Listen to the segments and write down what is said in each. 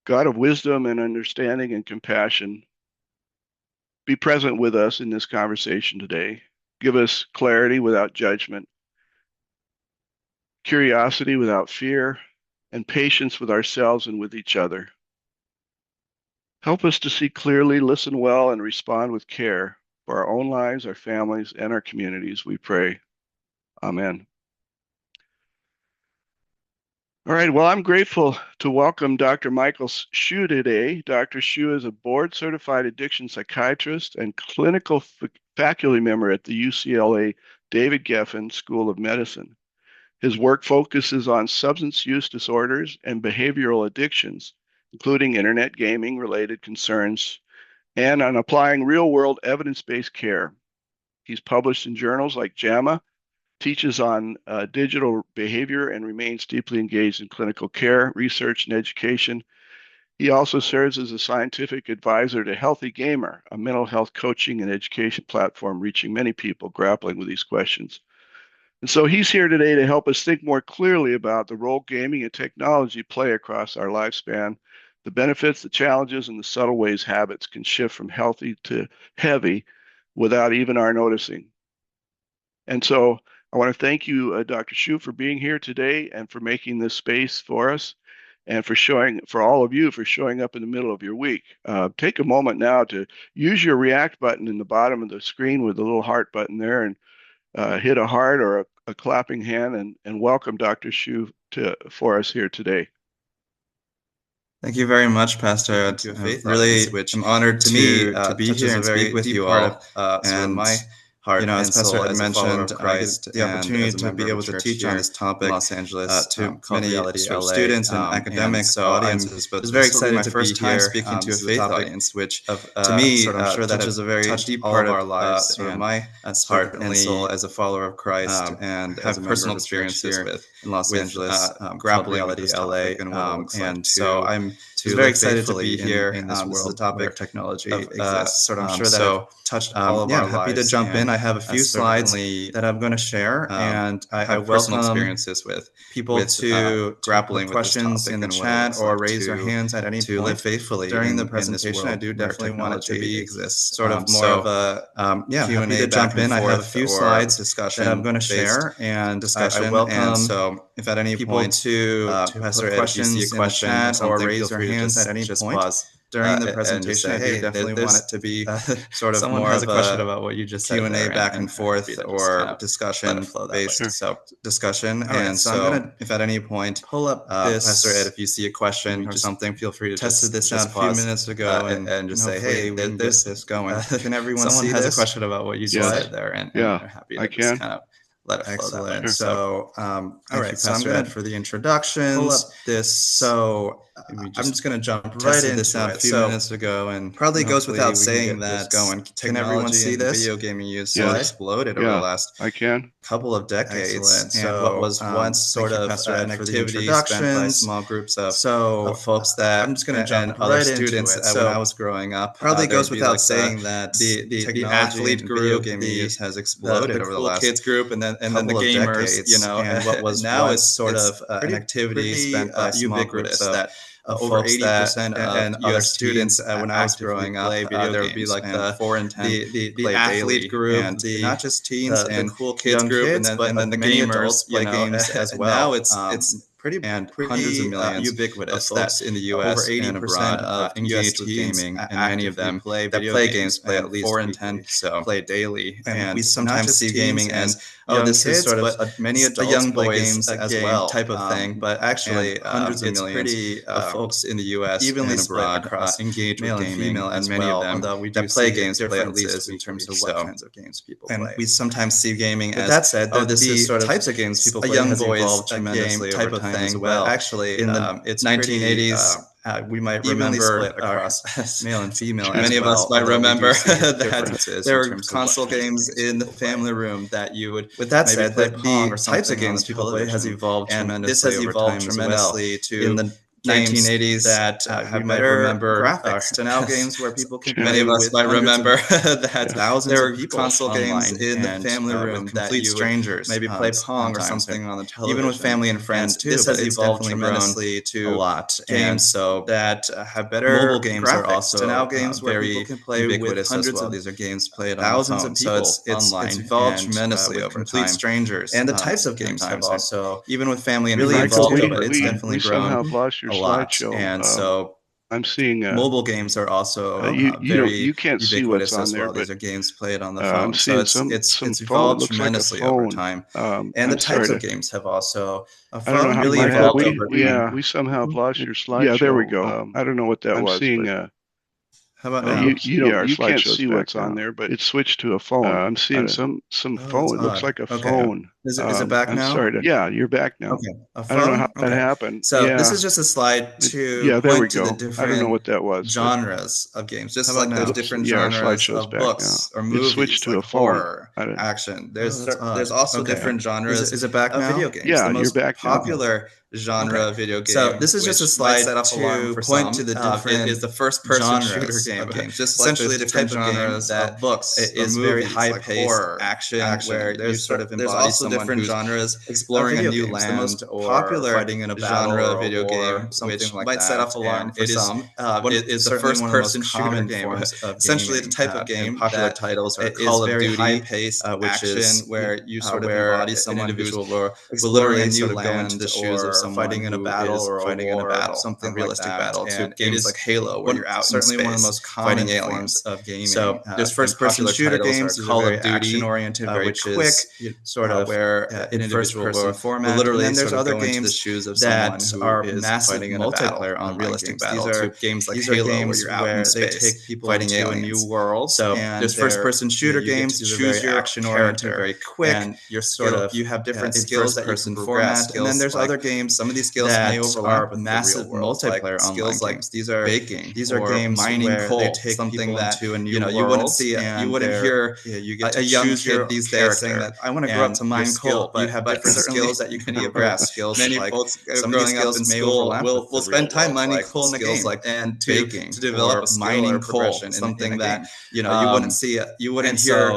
God of wisdom and understanding and compassion, be present with us in this conversation today. Give us clarity without judgment, curiosity without fear, and patience with ourselves and with each other. Help us to see clearly, listen well, and respond with care for our own lives, our families, and our communities, we pray. Amen. All right, well, I'm grateful to welcome Dr. Michael Hsu today. Dr. Hsu is a board-certified addiction psychiatrist and clinical faculty member at the UCLA David Geffen School of Medicine. His work focuses on substance use disorders and behavioral addictions, including internet gaming-related concerns, and on applying real-world evidence-based care. He's published in journals like JAMA, teaches on digital behavior, and remains deeply engaged in clinical care, research, and education. He also serves as a scientific advisor to Healthy Gamer, a mental health coaching and education platform reaching many people grappling with these questions. And so he's here today to help us think more clearly about the role gaming and technology play across our lifespan, the benefits, the challenges, and the subtle ways habits can shift from healthy to heavy without even our noticing. And so I want to thank you, Dr. Hsu, for being here today and for making this space for us, and for all of you for showing up in the middle of your week. Take a moment now to use your react button in the bottom of the screen with the little heart button there, and hit a heart or a clapping hand, and welcome Dr. Hsu for us here today. Thank you very much, Pastor. Really, I'm honored to be here and speak with you all. And my heart, as Pastor had mentioned, the opportunity to be able to teach on this topic in Los Angeles to many students and academics, audiences. But I was very excited to be here speaking to a faith audience, which to me, I'm sure that is a very deep part of our lives, and my heart and soul as a follower of Christ, and have personal experiences with in Los Angeles, grappling with this topic and what it looks like. And so I'm very excited to be here in this world topic where technology exists. So I'm sure that I've touched all of our lives. Happy to jump in. I have a few slides that I'm going to share, and I have personal experiences with people to grappling with questions in the chat or raise your hands at any point live faithfully during the presentation. I do definitely want it to be sort of more of a Q&A to jump in. I have a few slides discussion that I'm going to share and discussion. I welcome so if at any point to put questions in the chat or raise your hands at any point during the presentation. I do definitely want it to be sort of more of a question about what you just said Q&A back and forth or discussion based. So discussion. And so I'm gonna, if at any point pull up this, Pastor Ed, if you see a question or something, feel free to tested this out a few minutes ago and just say, hey, this is going. Can everyone see this? Someone has a question about what you just said there, and they're happy to just kind of let it flow that way. So, all right, so I'm going to, for the introductions, pull up this. So I'm just going to jump right into this out a few minutes ago, and probably goes without saying that can everyone see this? Video gaming use has exploded over the last couple of decades. And what was once sort of an activity spent by small groups of folks that I'm just going to jump other students when I was growing up. Probably goes without saying that the athlete group, video gaming use has exploded over the last kids group, and then the gamers, decades, you know, and what was now is sort of an activity spent by small groups that over 80% of other students when I was growing up, there would be like the 4 and 10 the athlete group, and not just teens and cool kids group, but then the gamers play games as well. Now it's pretty hundreds of millions ubiquitous of folks in the U.S. over 80% of engaged with gaming, and many of them play games, play at least 4 and 10, so play daily. And we sometimes see gaming as this is sort of many adults young play games as well type of thing, but actually hundreds of millions of folks in the U.S. evenly and abroad across engaged with gaming, female and many of them although we do play games play at least in terms of what kinds of games people play. We sometimes see gaming as that said, this is sort of types of games people play has evolved tremendously type of thing as well. Actually, in the it's 1980s. We might remember across male and female. Many of us might remember that there were console games in the family room that you would. With that said, that the types of games people play has evolved tremendously. This has evolved tremendously to in the 1980s that we might remember graphics to now games where people can many of us might remember that thousands of people console games in the family room with complete strangers, maybe play Pong or something on the television, even with family and friends too. This has evolved tremendously to a lot games so that have better mobile games are also now games where people can play with hundreds of these are games played on thousands of people online. It's evolved tremendously over complete strangers, and the types of games have also, even with family and friends, it's definitely grown a lot. And so I'm seeing mobile games are also you can't see what's on there, but these are games played on the phone. I'm seeing it's evolved tremendously over time, and the types of games have also really evolved over time. We somehow have lost your slideshow. Yeah, there we go. I don't know what that was. I'm seeing how about now? You can't see what's on there, but it switched to a phone. I'm seeing some phone. It looks like a phone. Is it back now? I'm sorry. Yeah, you're back now. Okay. I don't know how that happened. So this is just a slide to point to the different I don't know what that was. Genres of games. Just like those different genres of books or movies. It switched to like a phone. Horror, action. There's also different genres. Is it back now? Video games. Yeah, the most you're back popular genre video game. So this is just a slide set up to point to the different is the first person shooter game of games. Just essentially the type of genres that books is very high paced action where there's sort of there's also different genres exploring a new land. The most popular fighting in a genre video game, which might set off alarm for some. It is the first person shooter game. Essentially the type of game popular titles are Call of Duty, high paced action where you sort of embody someone individual or exploring a new land in the shoes of someone fighting in a battle or fighting in a battle, something realistic battle. To games like Halo, where you're out certainly one of the most common forms of gaming. So there's first-person shooter games, Call of Duty, action-oriented, very quick, sort of where in a first-person format. Literally, and there's other games that are massive multiplayer on realistic battle. These are games like Halo, where you're out in space, take people fighting into a new world. So there's first-person shooter games. Choose your action-oriented, very quick, and you're sort of you have different skills that you can progress. And then there's other games. Some of these skills may overlap with massive multiplayer skills like these are baking. These are games mining coal. They take something that to a new world. You wouldn't see it. You wouldn't hear a young kid these days saying that I want to grow up to mine coal. But you have different skills that you can progress. Skills many folks growing up in school will spend time mining coal in the game, and baking to develop a mining coal. Something that you wouldn't see. You wouldn't hear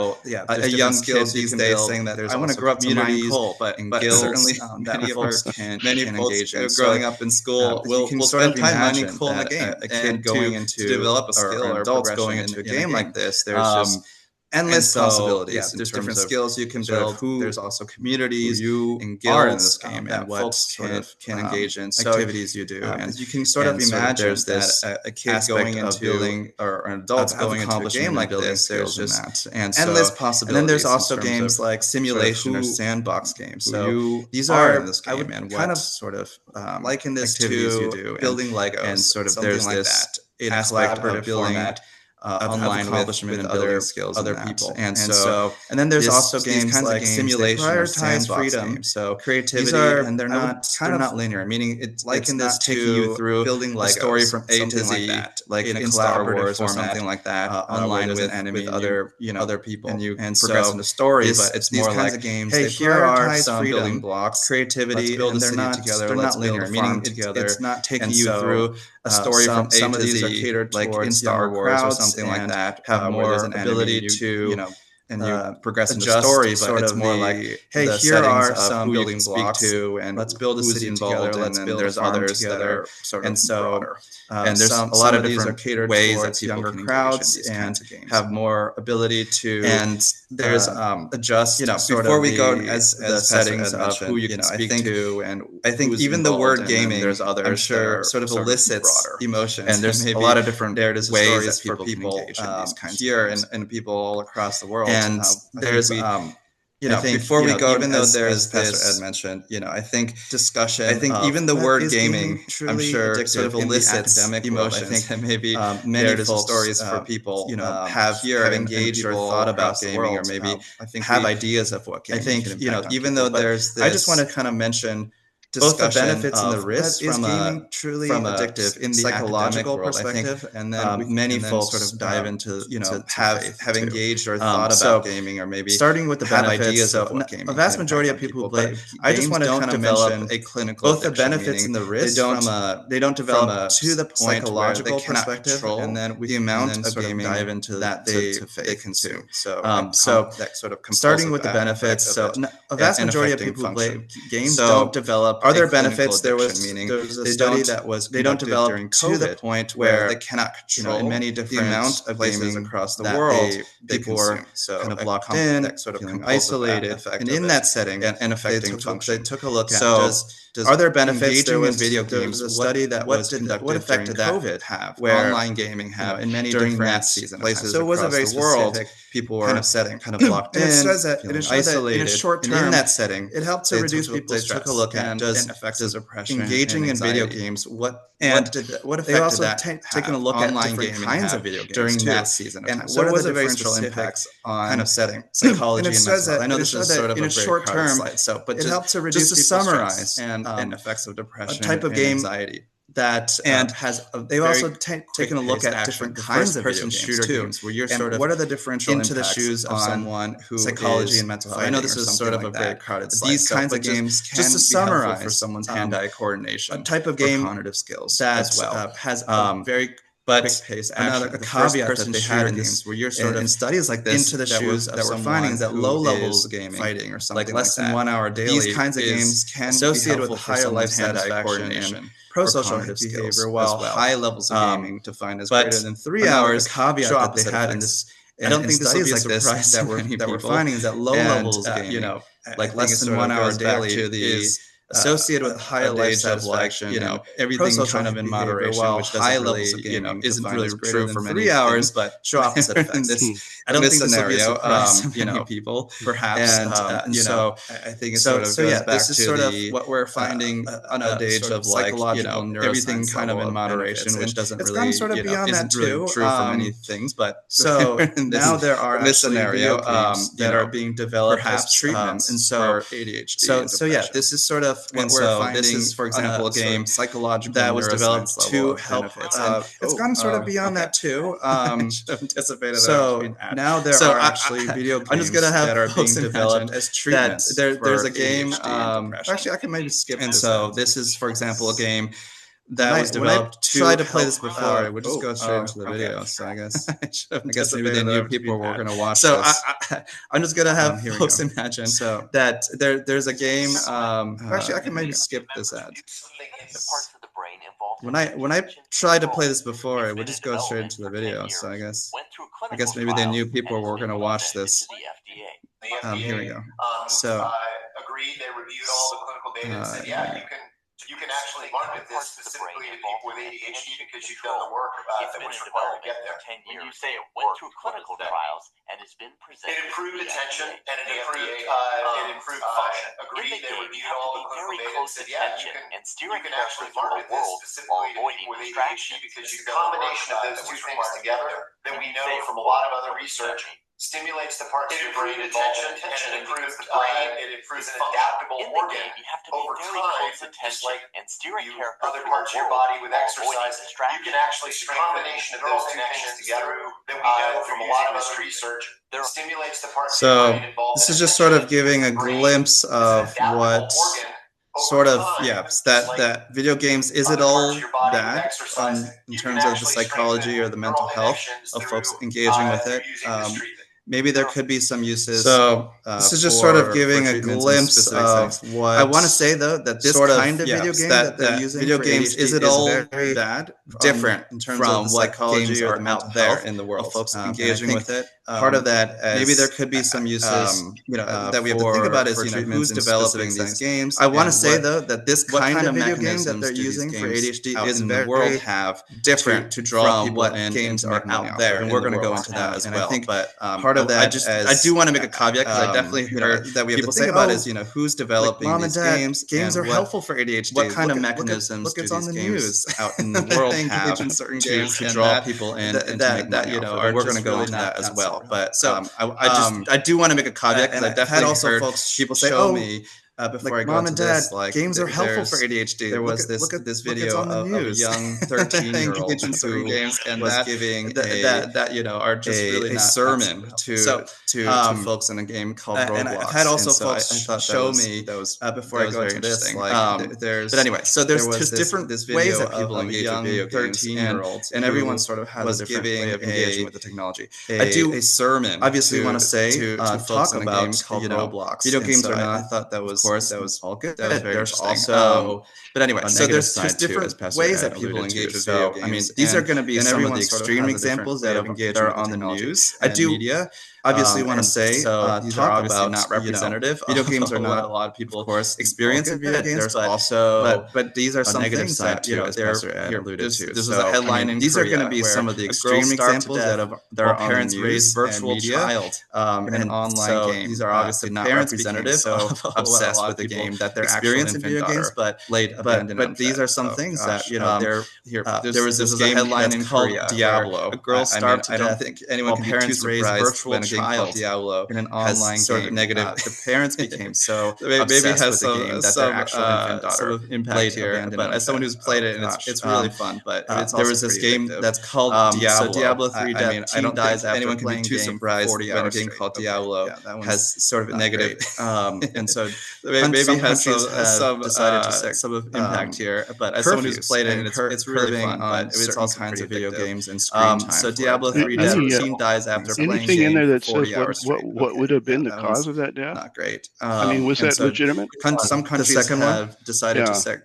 a young kid these days saying that I want to grow up to mine coal. But certainly many folks can engage in. Growing up in school, we'll spend time mining coal in the game. A kid going into develop a skill or adults going into a game like this, there's just endless possibilities. There's different skills you can build. There's also communities you and guilds in this game and what folks can engage in. So activities you do, and you can sort of imagine there's this a kid going into building or an adult going into a game like this. There's just endless possibilities. And then there's also games like simulation or sandbox games. So these are in this game. I would kind of sort of liken this to building Lego and sort of there's this aspect of building online with other skills, other people, and then there's also games like simulation, prioritize freedom, so creativity, and they're not linear. Meaning it's likened this to you through building like a story from A to Z, like in Star Wars or something like that, online with other other people, and you progress in the story. But it's more like games. Hey, here are some building blocks, creativity, and they're not together. They're not linear. Meaning it's not taking you through a story from A to Z. Some of these are catered like in Star Wars or something like that, have more ability to and you progress in the story, but it's more like, hey, here are some building blocks to, and let's build a city together. Let's build there's others that are sort of broader. And there's a lot of different ways that younger crowds and have more ability to. And there's adjust. Before we go as the settings of who you can speak to, and I think even the word gaming, there's others. I'm sure sort of elicits emotions. And there's a lot of different ways that people engage in these kinds here and people all across the world. And there's, I think before we go, even though there's Pastor Ed mentioned, I think discussion. I think even the word gaming, I'm sure, sort of elicits emotions. I think that maybe many stories for people, have engaged or thought about gaming, or maybe have ideas of what gaming. I think, even though there's this, I just want to kind of mention both the benefits and the risks from gaming truly addictive in the psychological perspective, and then many folks sort of dive into have engaged or thought about gaming, or maybe starting with the benefits. So a vast majority of people who play, I just want to kind of develop a clinical both the benefits and the risks. They don't develop to the point psychological perspective, and then with the amount of gaming dive into that they consume. So that sort of starting with the benefits. So a vast majority of people who play games don't develop. Are there benefits? There was a study that was they don't develop to the point where they cannot control in many different amount of places across the world. People were kind of locked in, that sort of isolated, and in that setting and affecting function. They took a look at are there benefits? There was video games. There was a study that was conducted what effect did COVID have? Where online gaming have in many different places. So it was a very specific. People were kind of setting, kind of locked in, isolated. In a short term, in that setting, it helped to reduce people's stress. They took a look at does depression, engaging in video games. What affected that? Taking a look at different kinds of video games during that season, and what are the differential impacts on kind of setting psychology and mental health? I know this is sort of a short term slide, so but it helped to reduce just to summarize and effects of depression, a type of game anxiety. That and has they've also taken a look at different kinds of person shooter games where you're sort of what are the differential into the shoes of someone who psychology and mental health. I know this is sort of a very crowded slide. These kinds of games can just to summarize for someone's hand-eye coordination, a type of game cognitive skills that as well has very but another caveat that they had in games where you're sort of in studies like this into the shoes that we're finding is that low levels of gaming, fighting or something like less than 1 hour daily. These kinds of games can associated with higher life satisfaction and pro-social behavior, while high levels of gaming defined as greater than 3 hours. Caveat that they had in this. I don't think this will be a surprise that we're finding is that low levels of gaming, like less than 1 hour daily, is associated with higher life satisfaction, everything kind of in moderation, which high levels of gaming isn't really true for many 3 hours, but show opposite effects. I don't think this will be a surprise to many people, perhaps. And so I think it sort of goes back this is sort of what we're finding on a stage of like, everything kind of in moderation, which doesn't really, it's gone sort of beyond that too. True for many things, but so now there are this scenario that are being developed as treatments for ADHD. So yeah, this is sort of what we're finding. This is, for example, a game psychological that was developed to help. It's gone sort of beyond that too. Anticipated. So now there are actually video games I'm just gonna have that are being developed as treatments. There's a game. Actually, I can maybe skip. And so this is, for example, a game that was developed to tried to play this before. We'll just go straight into the video. So I guess maybe they knew people were going to watch. So I'm just gonna have folks imagine that there's a game. Actually, I can maybe skip this ad. When I tried to play this before, we'll just go straight into the video. So I guess maybe they knew people were going to watch this. Here we go. So agreed. They reviewed all the clinical data and said, yeah, you can actually market this specifically to people with ADHD because you've done the work that was required to get there. When you say it went through clinical trials and has been presented, it improved attention and it improved function. Agreed, they reviewed all the clinical data and said, yeah, you can actually market this specifically to people with ADHD because you've done the combination of those two things together that we know from a lot of other research stimulates the parts of your brain attention and it improves the brain. It improves an adaptable organ over time, just like other parts of your body with exercise. You can actually strengthen of those two things together that we know from a lot of other research. Stimulates the parts of your brain involved. This is just sort of giving a glimpse of what sort of that video games, is it all bad in terms of the psychology or the mental health of folks engaging with it? Maybe there could be some uses. So this is just sort of giving a glimpse of what I want to say, though, that this sort kind of video game that they're using video games, is it all very bad, different in terms of the psychology or the mental health in the world of folks engaging with it? Part of that, maybe there could be some uses, that we have to think about is, who's developing these games. I want to say, though, that this kind of video game that they're using for ADHD is in the world have different to draw people what games are out there, and we're going to go into that as well. But part of that, I do want to make a caveat because I definitely hear that we have to think about is, who's developing these games. Games are helpful for ADHD. What kind of mechanisms do these games out in the world have to draw people in and to make money off of? We're going to go into that as well. But I do want to make a caveat because I definitely had also heard folks people say, before I go into this, like games are helpful for ADHD. There was this video of a young 13-year-old who games and was giving that you know are just really a sermon to folks in a game called Roblox. And I've had also folks show me those before I go into this. Like but anyway, so there's different ways that people engage with video games, and everyone sort of has a different way of engaging with the technology. I do a sermon. Obviously, want to say to talk about Roblox. Video games are not. I thought that was, of course, that was all good. That was very interesting. Also, but anyway, so there's different ways that people engage with video games. I mean, these are going to be some of the extreme examples that are on the news. I do media. Obviously, want to say talk about not representative. Video games are not a lot of people, of course, experience in video games. There's also, but these are some negative side too, as they're alluded to. This is a headline in Korea. These are going to be some of the extreme examples that are parents raise virtual child in an online game. These are obviously not representative of obsessed with the game that they're experiencing video games, but these are some things that they're here. There was this headline in Korea, Diablo. A girl starved to death. I don't think anyone can be too surprised when child Diablo in an online sort of negative. The parents became so maybe has some their actual infant daughter sort of impact here. But as someone who's played it, and it's really fun. But there was this game that's called Diablo. So Diablo 3 I don't dies after anyone can be too surprised when a game called Diablo has sort of a negative. And so maybe has some decided to some of impact here. But as someone who's played it, it's really fun. But it's all kinds of video games and screen time. So Diablo 3 dies after playing anything in there that says what would have been the cause of that death? Not great. I mean, was that legitimate? Some countries have decided to set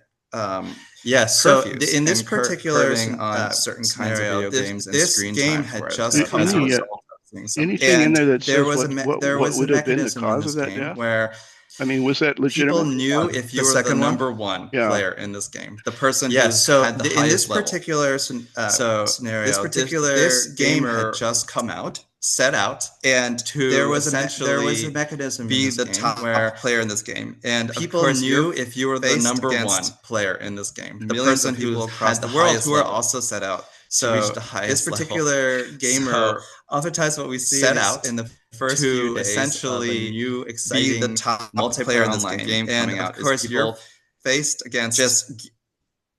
yes. So in this particular on certain kinds of video games and screen time, this game had just come out. Anything in there that says what would have been the cause of that death? Where I mean, was that legitimate? People knew if you were the number one player in this game, the person who had the highest level. In this particular scenario, this particular game had just come out, set out, and there was a mechanism be the top player in this game, and people knew if you were the number one player in this game, the person who across the world who are also set out. So this particular gamer, oftentimes what we see set out in the first few days essentially you be the top multiplayer in this game coming out. Of course, you're faced against just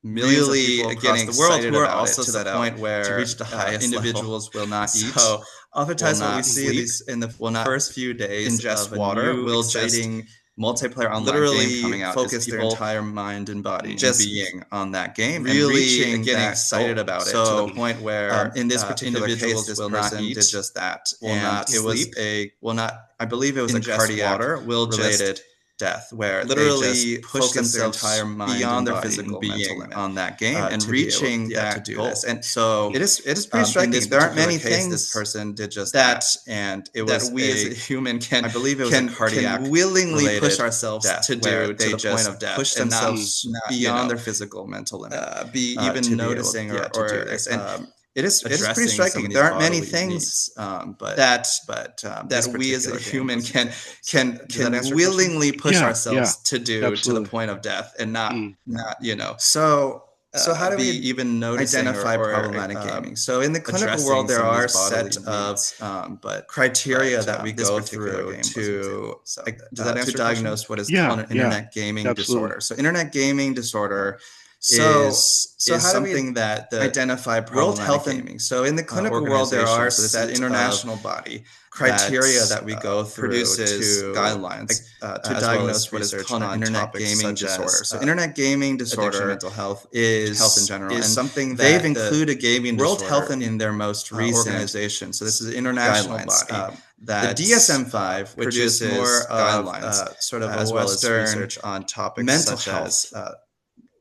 millions of people across the world who are also to the point where to reach the highest individuals will not eat. So oftentimes what we see these in the first few days ingest water will just multiplayer online literally game coming out focus their entire mind and body just being on that game really and getting excited about it to the point where in this particular case this will not eat did just that will not sleep I believe it was a cardiac related death where literally they just focus their entire mind beyond their physical being on that game and reaching that to do this. And so it is pretty striking. There aren't many things this person did just that, and it was we as a human can I believe it was a cardiac can willingly push ourselves to do to the point of death, push themselves beyond their physical mental limit, be even noticing or do this. And it's pretty striking. There aren't many things that we as a human can willingly push ourselves to do to the point of death and not So how do we even identify problematic gaming? So in the clinical world, there are a set of criteria that we go through to diagnose what is called an internet gaming disorder. So internet gaming disorder is something that identify World Health Gaming. So in the clinical world, there are set international body criteria that we go through produces guidelines to diagnose what is called an internet gaming disorder. So internet gaming disorder, mental health is health in general, is something that they've included gaming World Health in their most recent organization. So this is international body. That the DSM-5, which is more guidelines, sort of as well as research on topics mental health.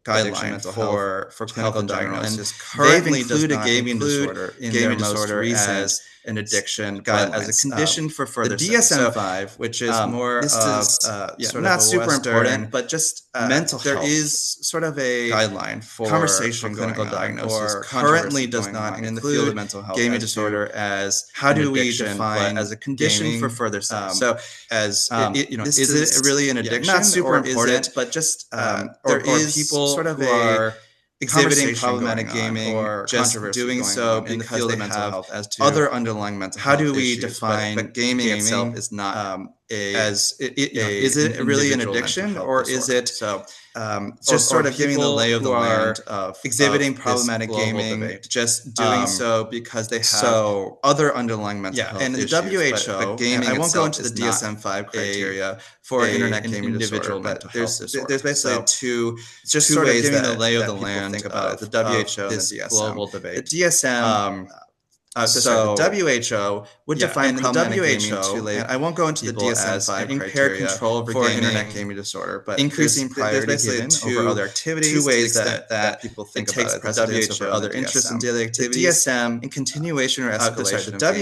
Guideline for clinical diagnosis currently include gaming disorder in their most recent as an addiction as a condition for further. The DSM-5, which is more sort not of super important, but just mental health. There is sort of a guideline for conversation for clinical diagnosis. Currently does not in the field of mental health gaming disorder as how do we define as a condition for further studies. So as is it really an addiction? Not super important, but just there is people sort of a exhibiting problematic gaming or just doing so because they have other underlying mental health issues. How do we define but gaming itself is not is it really an addiction, or is it just sort of giving the lay of the land of exhibiting problematic gaming, just doing so because they have other underlying mental health issues? And the WHO, but gaming I won't go into the DSM-5 criteria for internet gaming disorder, but there's basically two ways giving the lay of the land think about the WHO, this global debate. The DSM. So the WHO would define problematic gaming I won't go into the DSM-5 impaired control over for internet gaming disorder, but increasing priority given over other activities. Two ways that people think about it. The WHO over other interests and daily activities. The DSM in continuation or escalation. The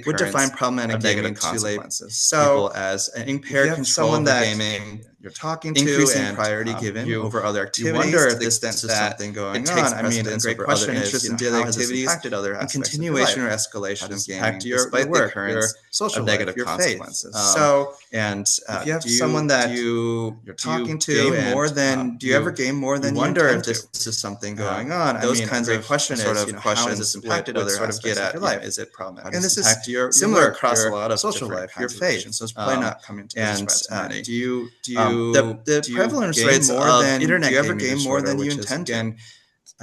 WHO would define problematic gaming consequences. So as an impaired control over gaming, you're talking to increasing priority given over other activities. You wonder if this is something going on. I mean, it's a great question. Interest in daily activities impacted other aspects. Continuation or escalation of gaming, despite the occurrence of negative consequences. So, and if you have someone that you're talking to, more than do you ever game more than you wonder if this is something going on? Those kinds of questions, sort of questions, how has this impacted other aspects of your life? Is it problematic? And this is similar across a lot of social life, your faith. So it's probably not coming to this right. Do you the prevalence rates of internet gaming, do you ever game more than you intend to?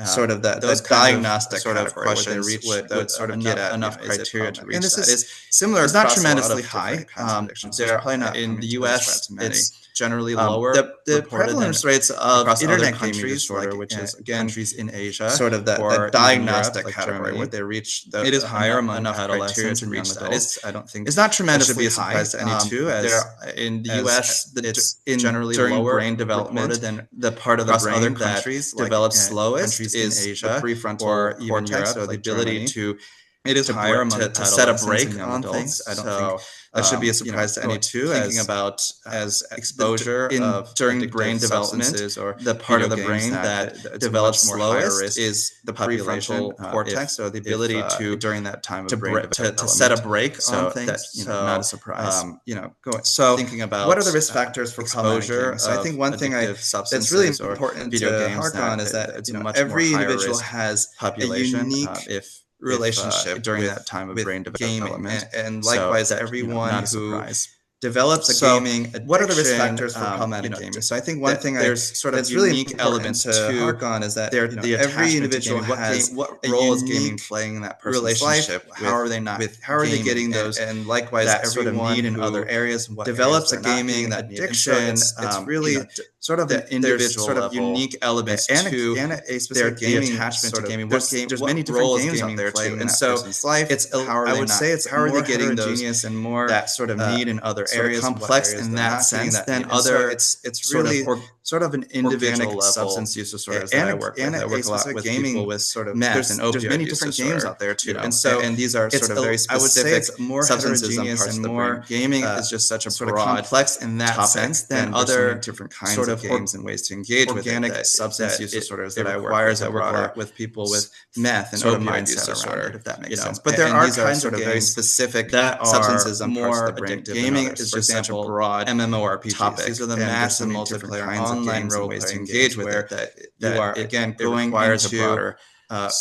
Sort of those diagnostic sort of questions would sort of get at enough criteria to reach and this that. Is similar. It's not tremendously high. They're probably not in the U.S. It's generally lower. The prevalence rates of internet gaming disorder, which is again countries in Asia, sort of that diagnostic category where they reach. It is higher among adolescents and young adults. I don't think it's not tremendously high. Should be a surprise to any two. As in the U.S., it's generally lower brain development than the part of the brain that develops slowest is Asia, the prefrontal cortex, or the ability to. It is higher to set a break on things. I don't think that should be a surprise to any two. Thinking about as exposure during brain development, or the part of the brain that develops slowest is the prefrontal cortex, or the ability to during that time of brain to set a break on things. That's not a surprise. Thinking about what are the risk factors for exposure. So I think one thing that's really important to hark on is that every individual has a unique relationship during that time of brain development, and likewise everyone who develops a gaming addiction. What are the risk factors for problematic gaming? So I think one thing there's sort of unique elements to hark on is that every individual has what role is gaming playing in that person's relationship. How are they not? How are they getting those? And likewise, that sort of need in other areas. What develops a gaming addiction? It's really sort of the individual sort of unique elements to a specific gaming attachment to gaming. There's many different games out there too, and so it's I would say it's how are they getting those and more that sort of need in other areas complex in that sense than other. It's really sort of an individual substance use disorders that I work with. I work a lot with people with sort of meth and opioid. There's many different games out there too, and so these are sort of very specific. I would say it's more heterogeneous and more gaming is just such a sort of complex in that sense than other different kinds of games and ways to engage with organic substance use disorders that I work with people with meth and opioid use disorder, if that makes sense. But there are kinds of very specific substances and parts of the brain. Gaming is just such a broad MMORPG topic. These are the massive multiplayer online role ways to engage with it that you are again going into.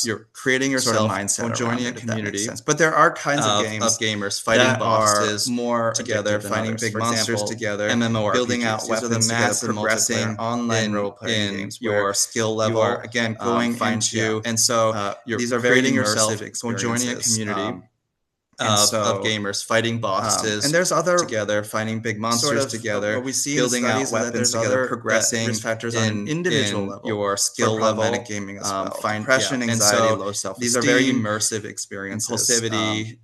You're creating yourself or joining a community, but there are kinds of games of gamers fighting bosses more together, fighting big monsters together, MMORPGs, building out weapons, the massive progressing online role-playing games, your skill level, you are, again going into, and so these are very immersive experiences, joining a community. Of gamers fighting bosses, and there's other together fighting big monsters together. What we see building out weapons together, progressing risk factors on an individual level, your skill level, gaming as well. Depression, anxiety, low self-esteem. These are very immersive experiences. Impulsivity.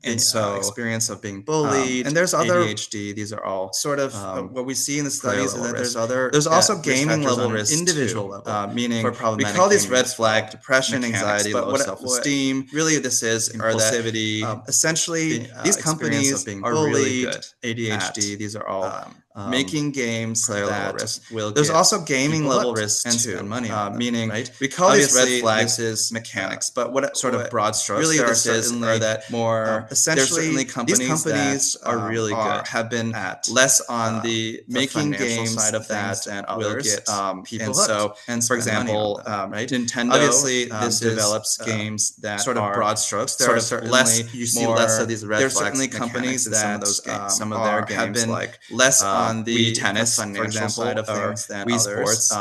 And so experience of being bullied, and there's other ADHD. These are all sort of what we see in the studies is that there's also gaming level risk, individual level, meaning we call these red flag depression, anxiety, low self-esteem. Really, this is impulsivity. Essentially, these companies are really good. ADHD. These are all making games that will there's also gaming level risks too, money meaning we call these red flags is mechanics, but what sort of broad strokes really this is are that more essentially companies that are really good have been at less on the making games side of things than others will get people hooked. And for example, right, Nintendo obviously this develops games that sort of broad strokes. There are certainly less you see less of these red flags. There's certainly companies that some of those games, some of their games have been like less on the Wii tennis financial side of things than Wii Sports,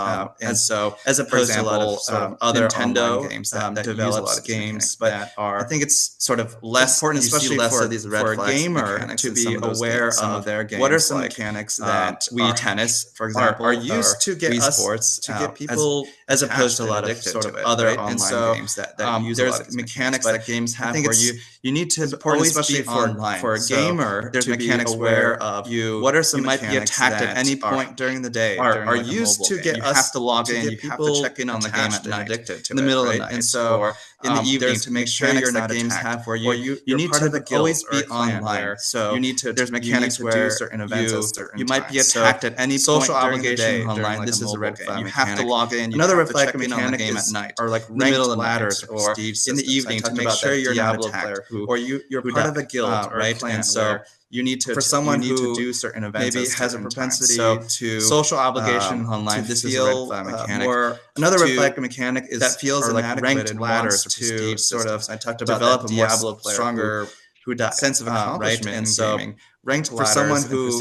and so as opposed to a lot of sort of other Nintendo games that develops games, but I think it's sort of less important, especially less of these red flags, gamer to be aware of their games. What are some mechanics that Wii tennis, for example, are used to get Wii Sports to get people as opposed to a lot of sort of other online games that use there's mechanics that games have where you need to always especially for a gamer. There's mechanics where you what are some you might be attacked at any point during the day are used to get us have to log in. You have to check in on the game at night, addicted to in the middle of the night, and so in the evening to make sure you're not games have where you need to always be online. So you need to there's mechanics where certain events you might be attacked at any social obligation online. This is a red flag. You have to log in. Another red flag mechanic game at night or like ranked ladders or in the evening to make sure you're not attacked or you're part of a guild, right? And so you need to for someone who do certain events maybe has a propensity to social obligation online. This is a red flag mechanic. Or another red flag mechanic is that feels like ranked ladders to sort of I talked about develop a Diablo player stronger who sense of accomplishment in gaming. Ranked ladders for someone who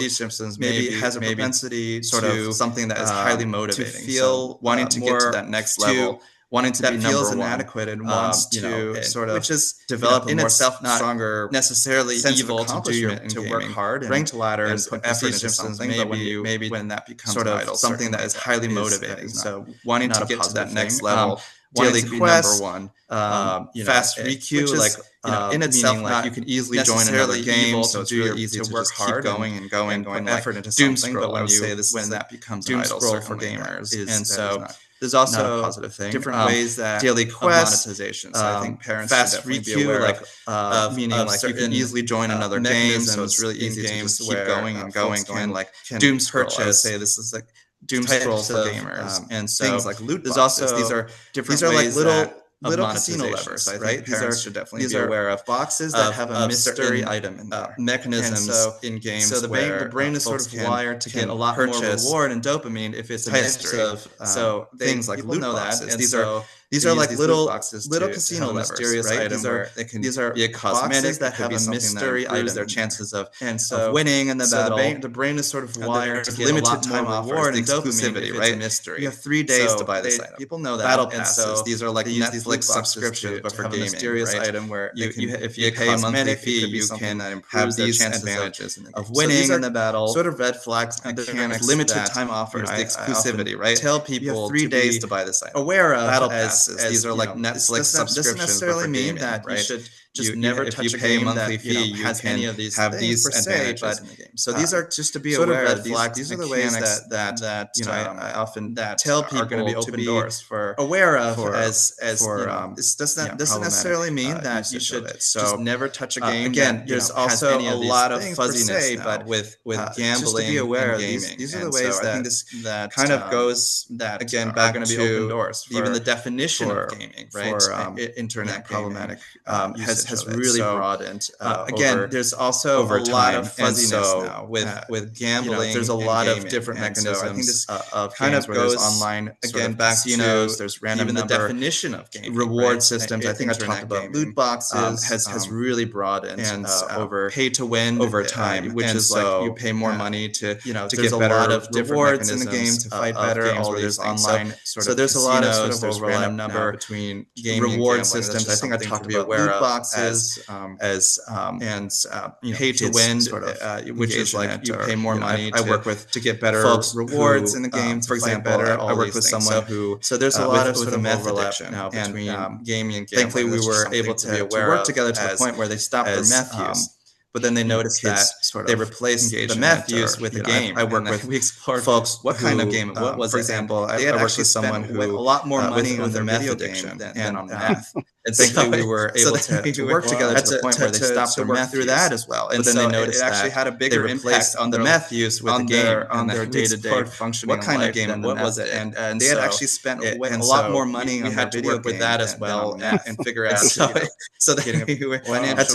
maybe has a propensity sort of something that is highly motivating, to feel wanting to get to that next level. Wanting to be feels inadequate and wants to sort of which is develop in itself not stronger necessarily evil to do to work hard and ranked ladders and put effort into something, but maybe when that becomes sort of something that is highly motivating, so wanting to get to that next level, daily quest, number one, fast requeue, like in itself, like you can easily join another game, so it's really easy to work hard, going and put effort into something. But when you say this, when that becomes an idol for gamers, and so. There's also positive thing. Different ways that daily quest monetization. So I think parents fast requeue, like meaning like you can easily join another game, so it's really easy to just keep going and going. Can Doom purchase? Say this is like Doom Scroll for gamers, and so things like loot boxes. There's also these are different ways like little casino levers, right? Parents should definitely be aware of boxes that have a mystery item in there, mechanisms in games. So the brain is sort of wired to get a lot more reward and dopamine if it's a mystery. So things like loot boxes. These are like little casino levers, right? These are be a cosmetic that have a mystery item. Their chances of winning in the battle. The brain is sort of wired to get limited time reward and exclusivity, right? Mystery. You have 3 days to buy this item. People know that. Battle passes. These are like Netflix subscriptions, but for gaming, mysterious item where if you pay a monthly fee, you can have these advantages of winning in the battle. Sort of red flags, mechanics, limited time offers, the exclusivity, right? Tell people 3 days to buy this item. Aware of battle passes. These are like Netflix subscriptions. Doesn't necessarily mean that you should just never touch a game monthly fee. You has any of these have these advantages in the game. So these are just to be aware of. These are the ways that I often tell people are going to be open doors for aware of as this doesn't necessarily mean that you should just never touch a game. Again, there's also a lot of fuzziness, but with gambling, just to be aware of gaming. These are the ways that kind of goes that again back to open doors. Even the definition of gaming, right? Internet problematic has really broadened. Again, there's also a lot of fuzziness now with gambling. There's a lot of different mechanisms. I think this kind of goes online again. Back to there's random even the definition of gaming, reward systems. I think I talked about loot boxes has really broadened and over pay to win over time, which is like you pay more money to get better. A lot of rewards in the game to fight better. All there's online so there's a lot of sort of overlap number between game reward systems. I think I talked about loot boxes as pay to win, sort of, which is like you pay more money. I work with to get better folks rewards in the game. For example, I work with someone who there's a lot of sort of meth addiction now between gaming and gambling. Thankfully, we were able to work together to the point where they stopped their meth use. But then they noticed that they replaced the meth use with a game. I work with we explored folks what kind of game. What was, for example, I worked with someone who a lot more money on their meth addiction than on meth. And thankfully, we were able to work together to the point where they stopped their meth through that as well. And then they noticed it actually had a bigger impact on the meth use with the game on their day-to-day functioning. What kind of game and what was it? And they had actually spent a lot more money on their video with that as well and figure out so that we had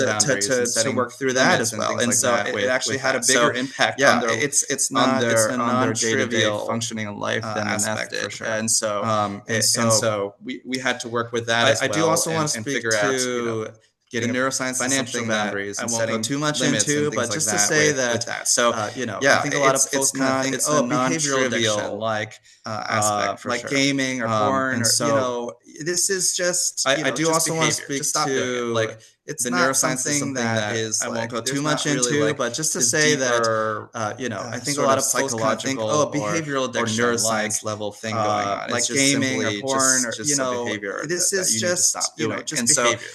to work through that as well. And so it actually had a bigger impact on their it's not a non-trivial functioning in life than the meth did. And so we had to work with that as well. I do also want to speak to getting neuroscience financial boundaries. I won't go too much into, but just to say that. So I think a lot of folks kind of think, behavioral addiction, like aspect, like gaming or porn, or this is just. I do also want to speak to like. It's the not something that is. I won't go too much into, but just to say that, I think a lot of folks kind of think, behavioral addiction, or neuroscience level thing going on, like gaming or porn, or this is just just behavior.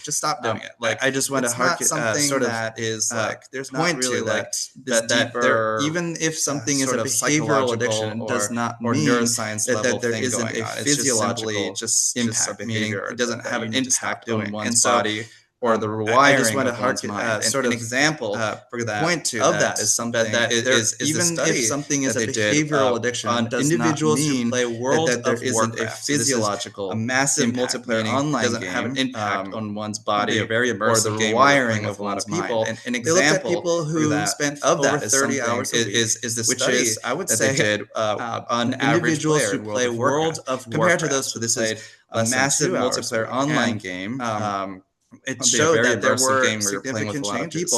Just stop doing it. Like I just want to harken something that is like there's not really like that deeper. Even if something is a behavioral addiction, does not mean neuroscience that there isn't a physiological just impact. Meaning it doesn't have an impact on one's body. Or the rewiring. I just want to harken sort of an example for that. Point to of that is something that is even if something is a behavioral addiction, individuals who play World that there isn't a physiological, a massive multiplayer online doesn't have an impact on one's body, or the rewiring of a lot of people. An example people who spent over 30 hours is this which study is I would say did on individuals who play World of Warcraft compared to those who played a massive multiplayer online game. It showed that there were significant changes.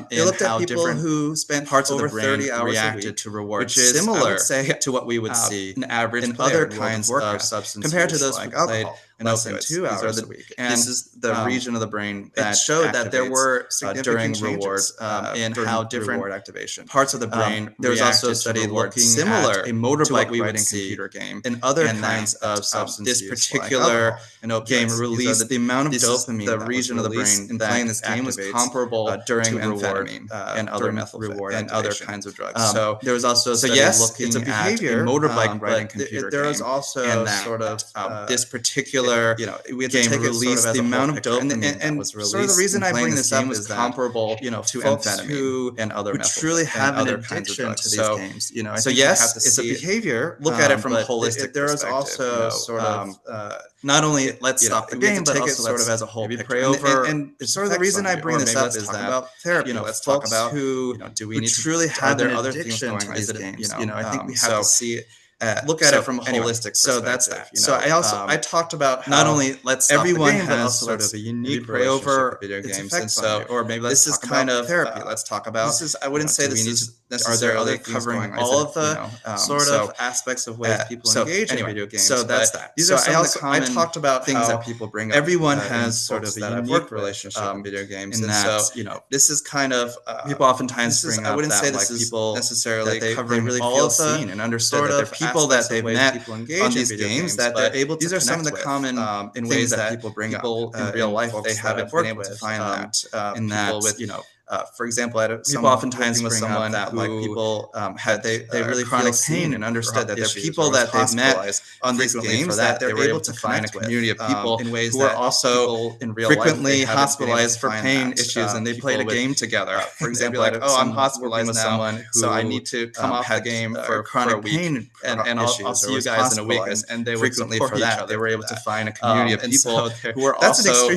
They looked at people who spent parts of the brain 30 hours reacted to rewards, which is similar to what we would see in average in other kinds of substances compared to those who played less than 2 hours a week. And this is the region of the brain that showed that there were significant changes in how different reward activation parts of the brain. There was also a study looking similar at a motorbike riding computer game in other kinds of substances. This particular game released the amount of dopamine. The region of the brain in playing this game was comparable during amphetamine and other reward and other kinds of drugs. So there was also a study looking at a motorbike riding computer game. There was also sort of this particular we had to take release the amount of dopamine and was released. Sort of the reason I bring this up is comparable, to amphetamine and other truly have an addiction to these games. So yes, it's a behavior. Look at it from a holistic perspective. There is also sort of not only let's stop the game, but also sort of as a whole picture. Pray over. And sort of the reason I bring this up is that about therapy. Let's talk about who do we truly have an addiction to these games. I think we have to see it. Look at it from a holistic perspective. So that's that. So I talked about how not only everyone has sort of a unique relationship with video games, and so or maybe this is kind of therapy. Let's talk about this is I wouldn't say this is necessarily are there covering all of the sort of aspects of ways people engage in video games. So that's that. These are some of the common I talked about things that people bring up. Everyone has sort of a unique relationship with video games, and so this is kind of people oftentimes bring up. I wouldn't say this is people necessarily covering really all of the and understood that they're people that they've met on these games that they're able to. These are some of the common in ways that people bring up in real life. They haven't been able to find that in that with for example, people oftentimes bring someone that like people had they really chronic pain and understood that they're people that they've met on these games that they're able to find a community of people in ways who are also in real frequently hospitalized for pain issues, and they played a game together. For example, like I'm hospitalized with someone, so I need to come off the game for chronic pain, and I'll see you guys in a week, and they frequently for that they were able to find a community of people who are also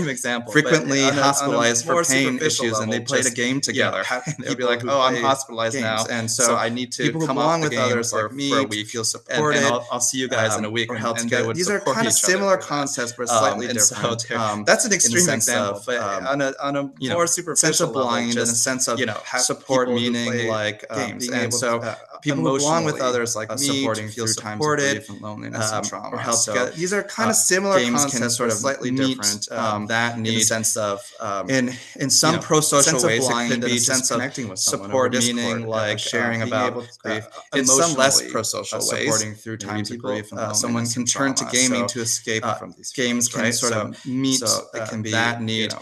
frequently hospitalized for pain issues, and they played a game together. They'll be like, "Oh, I'm hospitalized now, and so I need to come along with others like me for a week, feel supported. And I'll see you guys in a week, or help together." These are kind of similar concepts, but slightly different. So that's an extreme example, but on a more superficial level, in a sense of support, meaning like games, and so people who belong with others like me, supporting, feel supported, from loneliness and trauma, or help together. These are kind of similar concepts, sort of slightly different. That need, in the sense of in some pro-social ways, it could be just connecting with someone, support, meaning like sharing about grief. In some less pro-social ways, supporting through times of grief, someone can turn to gaming to escape from these games. Can sort of meet that need.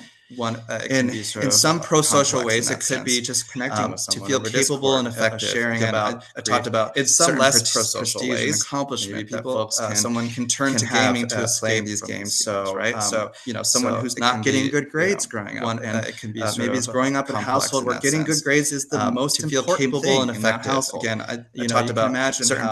in some pro-social ways, it could be just connecting with someone, to feel capable and effective. Sharing about, I talked about in some less pro-social ways, accomplishment that folks someone can turn to gaming to escape these games. So, right? So, someone who's not getting good grades growing up, and it can be maybe is growing up in a household where getting good grades is the most to feel capable and effective. Again, I talked about imagine certain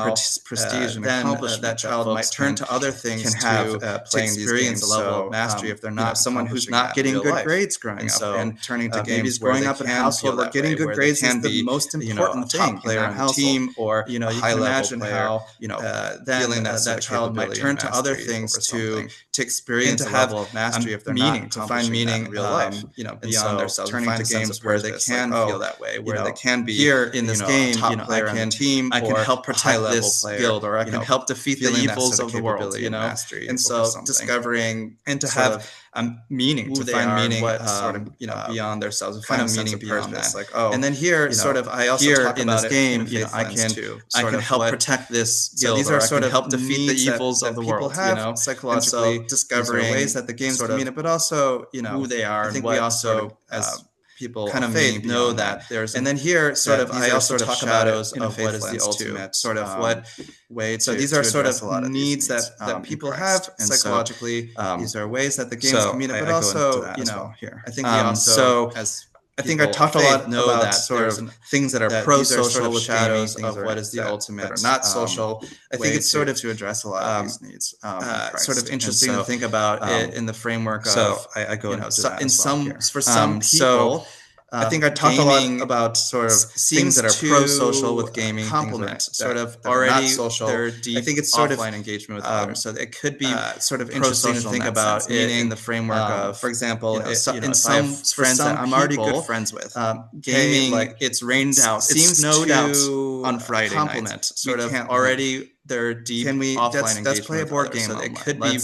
prestige and accomplishment that child might turn to other things can have playing these games. A level of mastery if they're not someone who's not getting good grades growing up and turning to games growing up in a household where getting good grades is the most important thing. Player on the team, or you imagine how then feeling that child might turn to other things to experience a level of mastery if they're meaning to find meaning in real life. Beyond themselves, turning to games where they can feel that way, where they can be here in this game. Top player on the team, I can help protect this guild, or I can help defeat the evils of the world. And so discovering and to have meaning, to find meaning, what sort of beyond themselves, find a meaning beyond that. Like and then here, sort of, I also talk in this game, I can help protect this guild. So these are sort of help defeat the evils of the world. Psychologically, discovering ways that the games sort of, but also who they are. I think we also as people kind of know that there's, and then here sort of I also talk shadows of what is the ultimate sort of what way. So these are sort of needs that people have psychologically. These are ways that the games can meet it, but also here I think we also as I think I talked a lot about that sort of things that are pro-social with shadows of what is the ultimate, or not social. I think it's sort of to address a lot of these needs. Sort of interesting to think about it in the framework of. So I go into that in some for some people. I think I talked a lot about sort of things that are pro-social with gaming, complement sort of already social. Deep, I think it's sort of offline engagement with others, so it could be sort of interesting to think about it in the framework of, for example, in some friends that I'm already good friends with, gaming like it's rained out, it snowed out on Friday night, sort of already they're deep offline engagement. Let's play a board game. So it could be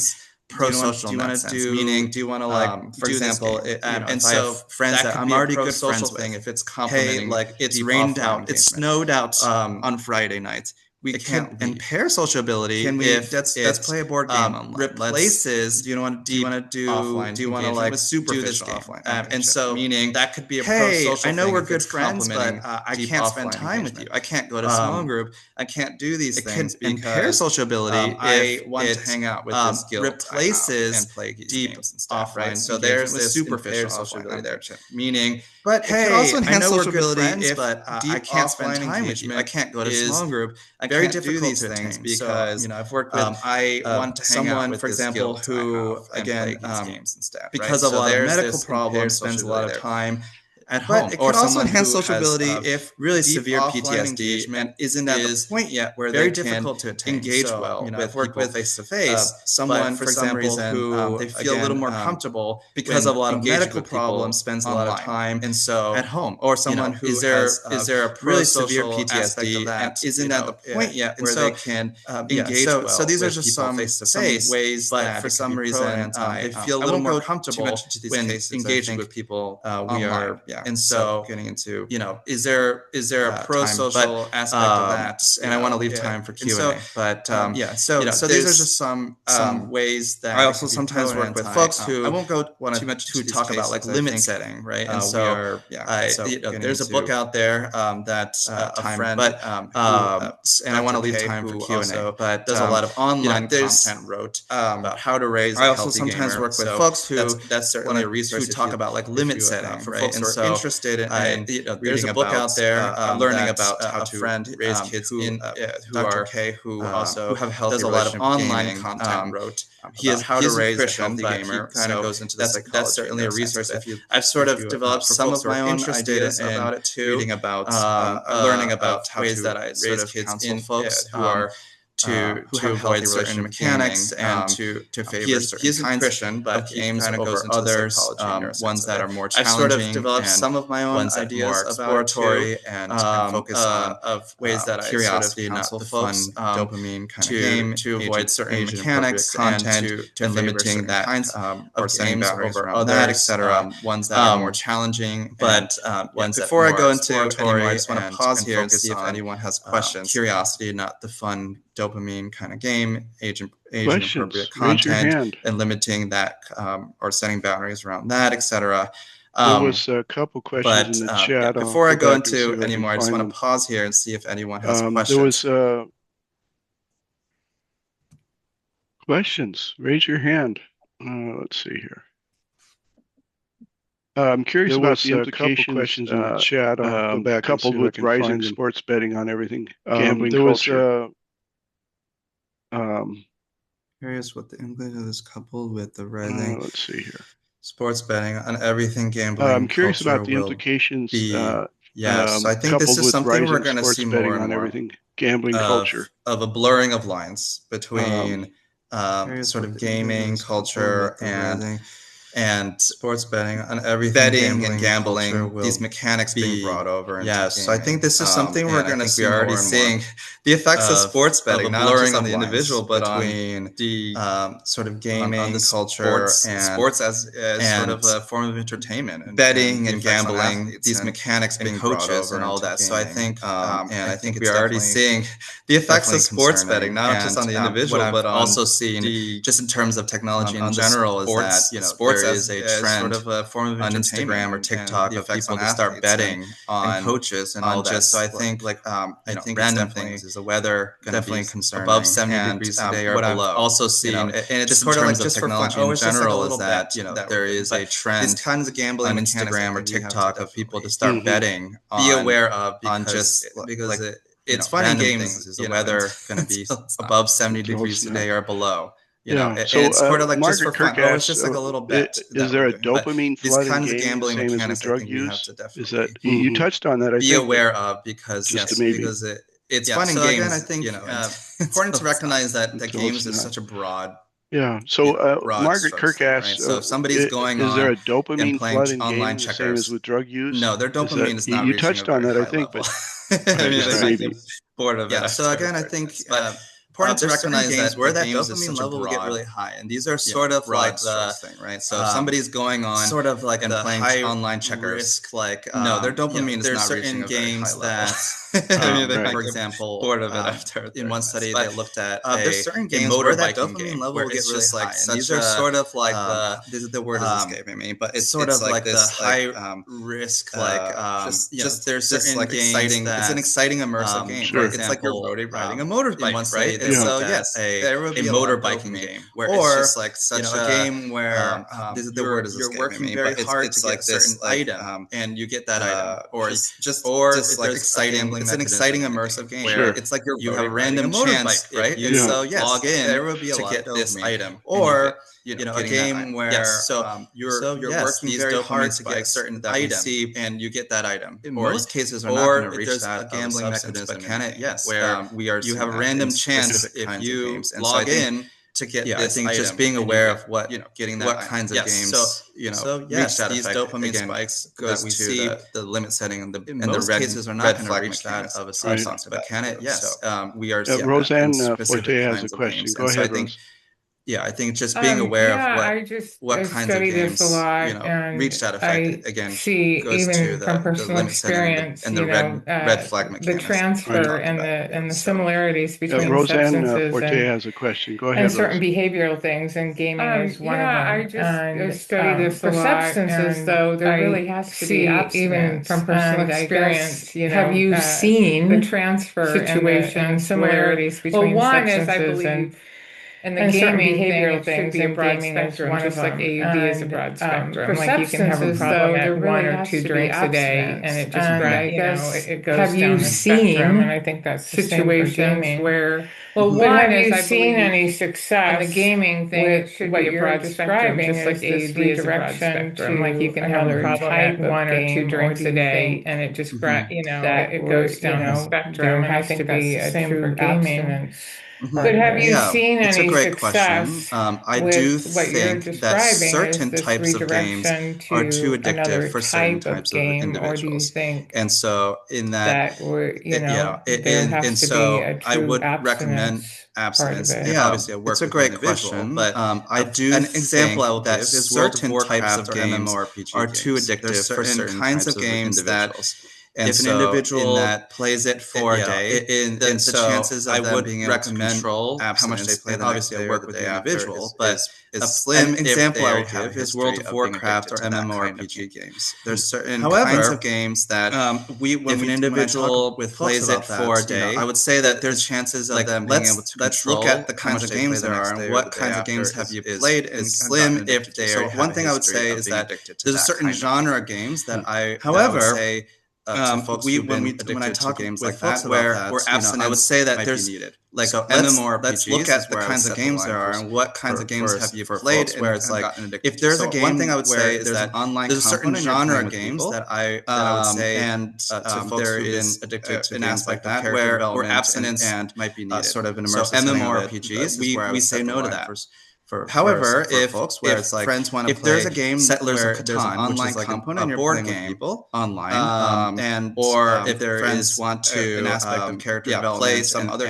pro-social. Do you want to do meaning? Do you want to like, for example, and so friends that I'm already good friends with, if it's complimenting, like it's rained out, it snowed out on Friday night. We can impair social ability. Can we? Let's play a board game. Replaces. Do you want to do offline? Do you want to like do this offline? And so meaning that could be a pro-social. I know we're good friends, but I can't spend time with you. I can't go to small group. I can't do these things because impair social ability. I want to hang out with this guild. Replaces and play deep offline. So there's this superficial social ability there. Meaning, but hey, also I know we're good friends, but I can't spend time with you. I can't go to small group. Very difficult these things because I've worked with I want to hang out with, for example, who again games and stuff because of a lot of medical problems, spends a lot of time at home, or also enhance sociability if really severe PTSD and isn't at the point yet where very difficult to engage well with people face to face. Someone, for some reason, who they feel a little more comfortable because of a lot of medical problems, spends a lot of time and so at home, or someone who is there a really severe PTSD that isn't at the point yet where they can engage well. So these are just some ways, but for some reason they feel a little more comfortable when engaging with people. We are. And so getting into, is there a pro-social aspect of that? And I want to leave time for Q&A. But so these are just some ways that I also sometimes work with folks who I won't go too much to talk about like limit setting, right? And so there's a book out there that a friend, but and I want to leave time for Q&A. But does a lot of online content wrote about how to raise. I also sometimes work with folks who that's certainly a resource who talk about like limit setting for folks who are interested in there's a book out there learning about how to raise kids in who are who also have healthy does a lot of online content wrote he is how to raise a healthy gamer. Kind of goes into that's certainly a resource. I've sort of developed some of my own ideas about it too, reading about learning about ways that I raise kids in folks who are to avoid certain mechanics and to favor certain kinds Christian, but games kind of over others, ones that are more challenging. I've sort of developed some of my own ideas about exploratory and focus on of ways that curiosity, not the fun dopamine kind of game to avoid certain mechanics and to limiting that kinds of games over others, etc. Ones that are more challenging, but ones that before I go into anymore, I just want to pause here and see if anyone has questions. Curiosity, not the fun dopamine kind of game, age-appropriate content and limiting that or setting boundaries around that, etc. There was a couple questions in the chat. Before I go into any more, I just want to pause here and see if anyone has questions. There was questions. Raise your hand. Let's see here. I'm curious about the implications. Questions in the chat. Go back coupled with rising sports betting on everything, gambling culture. Curious what the implications of this coupled with the rising. Let's see here. Sports betting on everything, gambling. I'm curious about the implications. So I think this is something we're going to see more and more. Everything, gambling culture. Of a blurring of lines between sort of gaming culture and sports betting on everything, betting and gambling, these mechanics being brought over. So I think this is something we're going to see. We're already seeing the effects of sports betting, not blurring on the individual, but between the sort of gaming on the culture and sports as sort of a form of entertainment, and betting and gambling, these mechanics being brought over and all that. So I think, and I think we're already seeing the effects of sports betting, not just on the individual, but also seeing just in terms of technology in general, is that sports is a trend, sort of a form of on Instagram or TikTok of people to start betting on coaches and all that. So I think I think random things is the weather definitely concerning. Above 70 degrees today or below. I've also seen, and it's just sort of like just technology in general, is that there is a trend. These kinds of gambling on Instagram or TikTok of people to start betting. Be aware of on just because it's fun and games. Is the weather going to be above 70 degrees today or below? So it's sort of like Margaret just for Kirk fun. asked, It's just like a little bet. Is there a dopamine flood in kinds of games, gambling same mechanics as with drug I think we have use? to definitely Is that you touched on that? I be think aware of because because it's fun and games. Again, I think it's important to recognize that games is such a broad. So Margaret Kirk asked, so if somebody's going on, is there a dopamine flood in online games, checkers, same as with drug use? No, their dopamine is not. You touched on that, I think, but I mean, bored of it. So again, I think. Important to recognize that where that dopamine level will get really high, and these are sort of like the thing, right? So if somebody's going on sort of like and playing online checkers, risk, like no, their dopamine is not reaching a very high level. For example, bored of it after in one study they looked at there's certain games where that dopamine level will get really high. These are sort of like the word is escaping me, but it's sort of like the high risk, like just there's certain exciting. It's an exciting immersive game. It's like you're riding a motorbike, right? So yes, there will be a motorbiking game, where it's just like such a game where the word is you're working very hard to get a certain item, and you get that item, or just like exciting. It's an exciting immersive game where it's like you have a random chance, right? And so yes, log in there will be to get this item, or a game where you're working very hard to get a certain item, and you get that item. In most cases, are not going to reach that gambling mechanism, but can it? Yes, where you have a random chance if you log in to get this I think item, just being aware of what getting that what kinds of games. So yes, these dopamine spikes goes to see the limit setting and the red cases are not going to reach that of a substance, but can it? Yes, we are. Roseanne Forte has a question. Go ahead, Rose. I think just being aware of what kinds of games reach that effect again goes to the limit setting and the red flag mechanism. The transfer and the similarities between Roseanne substances Forte has a question. Go ahead, and certain behavioral things, and gaming is one of them. I just study this for substances, though there really has to be abstinence. Even from personal experience, have you seen the transfer situation and similarities between substances? I believe. And the gaming behavioral things should be a broad spectrum, just like AUD is a broad spectrum. For like you can have a problem at 1 or 2 drinks a day, and it just it goes down the spectrum. And I think that's situations where have you seen any success in the gaming thing? It should be a broad spectrum, just like AUD is a broad spectrum. Like you can have a problem at 1 or 2 drinks a day, and it just that it goes down the spectrum. There has to be a true abstinence. But have you seen any it's a great success? Question. I do think that certain types of games are too addictive for certain types of individuals. Or do you think and so in that there has to so be a true I would recommend abstinence. Obviously, I work it's a with great question, but I do an example I will give is certain types of games are too addictive for certain kinds of games that And if an individual that plays it for a day, then the chances of them being able to control how much they play, obviously I work with the individual, but a slim example I would give is World of Warcraft or MMORPG games. There's certain kinds of games that if an individual plays it for a day, I would say that there's chances of them being able to control. Let's look at the kinds of games there are and what kinds of games have you played and slim if they are. One thing I would say is that there's a certain genre of games that I would say when I talk games like that where abstinence, I would say that there's like so MMORPGs. Let's look at the kinds of games there are and what kinds of games have you played. Where it's like if there's a game, one thing I would say is that there's a certain genre of games that I would say, and there is an aspect of that where abstinence and might be needed. Sort of an immersive MMORPGs. We say no to that. However, if it's like friends want to play, there's a game Settlers of Catan, which is like a board game people online, or if there is want to an aspect of character development, play some other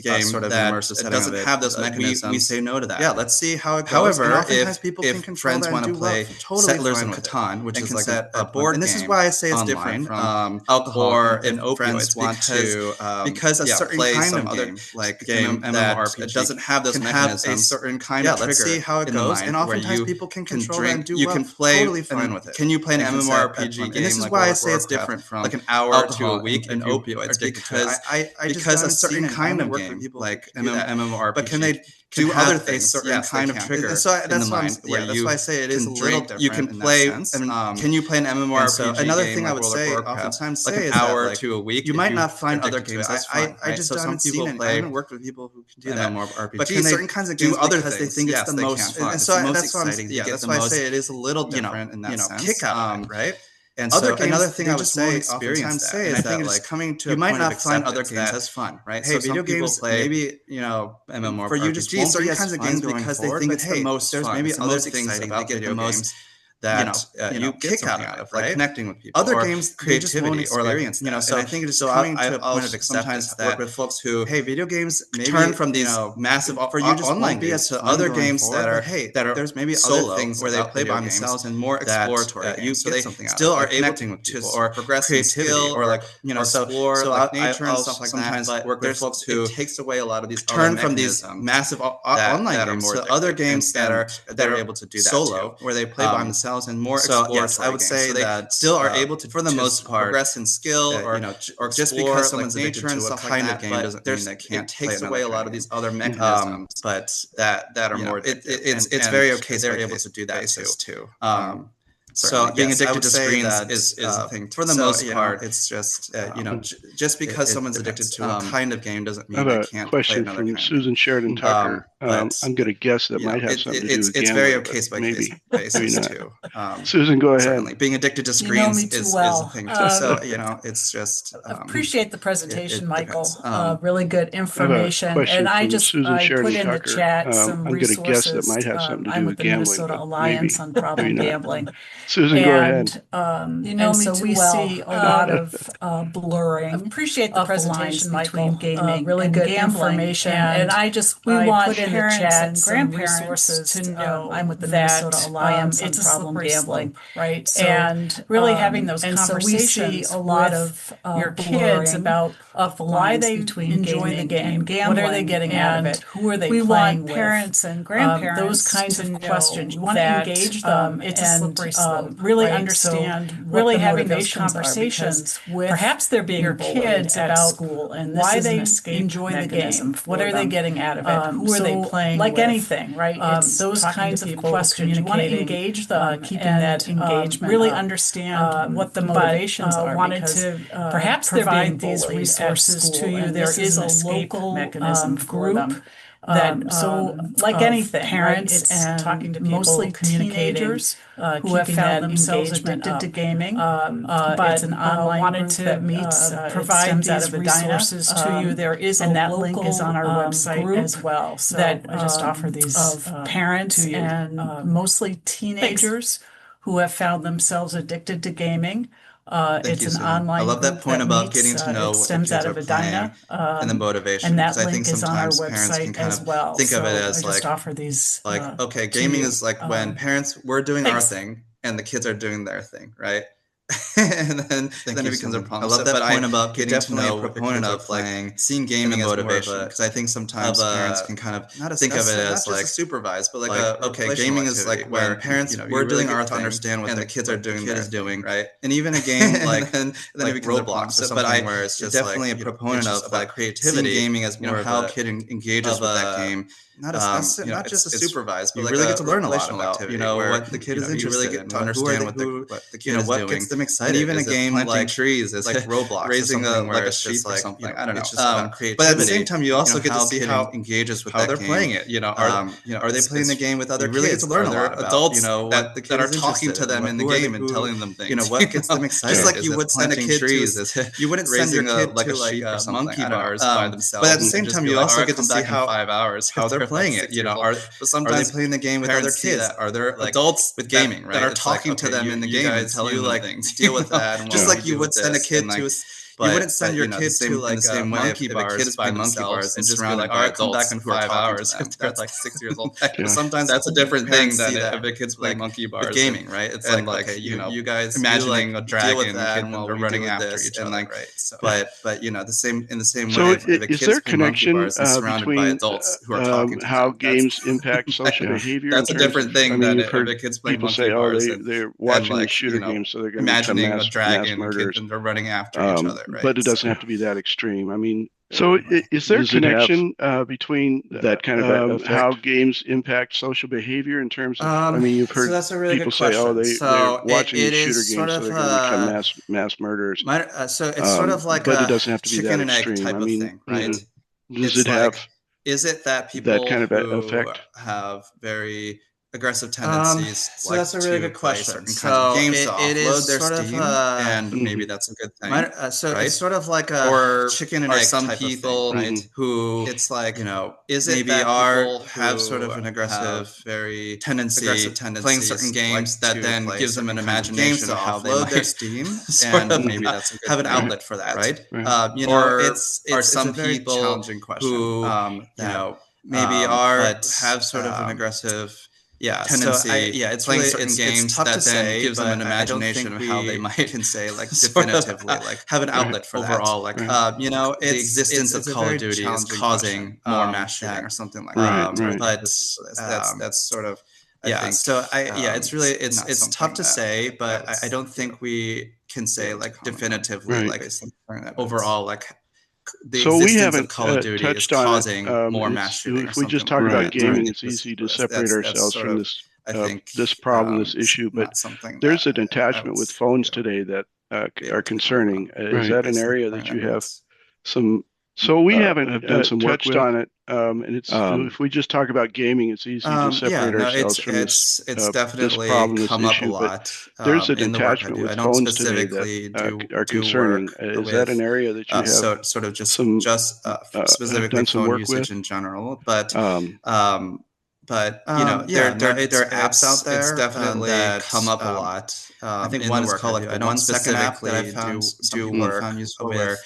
game sort of immersive setting doesn't have those mechanisms, we say no to that. Yeah, let's see how it goes. However, if friends want to play Settlers of Catan, which is like a board game, and this is why I say it's different from alcohol, or if opioids want to because a certain kind of game like game MMORPG doesn't have those mechanisms, a certain kind of let's see how it goes. And oftentimes people can control drink, and do you can play totally fine with it. Can you play an MMORPG game? And this is why I say it's different from like an hour to a week and opioids because a certain kind of game like MMORPG, but can they do other things? Certain kind of trigger. So that's why I say it is a little different. You can play. Can you play an MMORPG? Another thing I would say oftentimes like an hour to a week. You might not find other games. I just haven't seen it. I haven't worked with people who can do that. But can certain kinds of games do other things? They think it's the most fun. And so that's why I say it is a little different in that sense. Kick out of it, right? And so another thing I would say, oftentimes say is that like coming to you might not find other games as fun, right? Hey, video games play maybe MMORPG for you just certain kinds of games because they think it's the most. There's maybe other things about video games that you kick out of, like connecting with people. Other games, creativity, or like So I think it's just coming to a point of acceptance that work with folks who, hey, video games turn from these massive for you just online games to other games that are there's maybe other things where they play by themselves and more exploratory. You so they still are able to or progress creativity or like explore like nature and stuff like that. But work with folks who takes away a lot of these turn from these massive online games to other games that are able to do that solo, where they play by themselves and more exploratory. Yes, I would say that still are able to, for the most part, progress in skill or just because someone's addicted to a kind of game doesn't mean they can't. It takes away a lot of these other mechanisms, but that are more. It's very okay. They're able to do that too. So being addicted to screens is a thing. For the most part, it's just just because someone's addicted to a kind of game doesn't mean they can't play another I have a question kind. from Susan Sheridan Tucker. I'm going to guess that might have something to do with gambling. It's very case by case basis too. Susan, go ahead. Certainly, being addicted to screens is a thing too. So it's just. Appreciate the presentation, Michael. Really good information. And I put in the chat some resources. I'm going to guess that might have something to do with gambling. I'm with the Minnesota Alliance on Problem Gambling. Susan, go ahead. So we see a lot of blurring. Appreciate the presentation, Michael. Gaming, really good information. And we want parents and grandparents resources to know. I'm with the Minnesota Alliance on Problem Gambling, right? So and really having those conversations. So we see a lot of your kids about why they enjoy the game, what are they getting out of it, who are they playing with. We want parents and grandparents those kinds of questions. You want to engage them. It's a slippery slope. Really understand, really having those conversations with perhaps they're being your kids about school and why they enjoy the game. What are they getting out of it? Who are they playing like with? Anything, right? It's those kinds of questions. You want to engage them, keeping that engagement. Really understand what the motivations are. Wanted to perhaps provide these resources to you. There is a local mechanism group. Like anything, parents and talking to people, mostly teenagers who have found themselves addicted to gaming. But it's an online group that meets, provides these resources to you. There is and that link is on our website as well. So that I just offer these of parents and mostly teenagers who have found themselves addicted to gaming. It's an online. I love that point about getting to know what the kids are playing and the motivation. And that link is on our website as well. Think of it as like offer these. Okay, gaming is like when parents we're doing our thing and the kids are doing their thing, right? and then it becomes a problem. I love that point about getting to know what your kids are playing, seeing gaming as motivation, because I think sometimes parents can kind of think of it as like supervised, but like okay, gaming is like where parents we're doing our to understand what the kids are doing, right? And even a game like then it becomes Roblox or something where it's just definitely a proponent of like creativity, gaming as more how a kid engages with that game. Not just a supervised, but you really get to learn a lot about what the kid is interested in. You really get to understand what the kid is doing. What gets them excited. And even a game like trees is like Roblox, raising like a sheep or something. I don't know. It's just about creativity. But at the same time, you also get to see how engages with how they're playing it. Are they playing the game with other kids? You really get to learn a lot about adults that are talking to them in the game and telling them things. What gets them excited? Just like you would send a kid to, you wouldn't send your kid to like monkey bars by themselves. But at the same time, you also get to see how 5 hours how they're playing it. Are they playing the game with other kids? Are there adults with gaming that are talking to them in the game and telling them things? Deal with that. Just like you would send a kid to you wouldn't send your kid to like a monkey bars, if a kid is by monkey bars and just be like, all right, come back in 5 hours if they're like 6 years old. Sometimes that's a different thing than if a kid's playing monkey bars. Gaming, right? It's like okay, you guys imagining a dragon while they're running after each other, right? But the same in the same way. So is there a connection between how games impact social behavior? That's a different thing than if a kid's playing monkey bars. They're watching the shooter games, so they're going to become mass murderers and they're running after each other. Right. But it doesn't have to be that extreme. I mean, so is there a connection between that kind of how games impact social behavior in terms of? I mean, you've heard people say, "Oh, they're watching these shooter games, so they're going to become mass murderers." So it's sort of like but it doesn't have to be that extreme. I mean, thing, right? Does it have? Is it that people that kind of effect have very aggressive tendencies? So that's a really good question. So games to offload their steam, and maybe that's a good thing. So it's sort of like a chicken and egg some type people, of thing, right? Who it's like is it maybe have sort of an aggressive, very aggressive tendency playing certain games that then gives them an imagination of how they might their steam, and maybe that's a good have an outlet for that, right? Or it's some people challenging question who maybe have sort of an aggressive tendency. It's playing certain games that then gives them an imagination of how they might like definitively like have an outlet for overall that. The existence of Call of Duty is causing more mass shooting or something like that. But that's sort of it's really it's tough to say, but I don't think we can say like definitively like overall like. So we haven't Call of Duty touched is on causing more mass shooting. If we just talk about gaming, it's easy to separate ourselves from this this problem, this issue. But there's an attachment with phones today that are concerning. Is that an area that you have some? So we haven't done some work on it, and it's if we just talk about gaming, it's easy to separate ourselves from this. It's definitely this problem, come this up issue, a lot. There's an attachment with phones today that are concerning. Is that an area that you have sort of just specifically phone usage in general? But there are apps out there. It's definitely that come up a lot. I think one is called like one second app that I found do work where.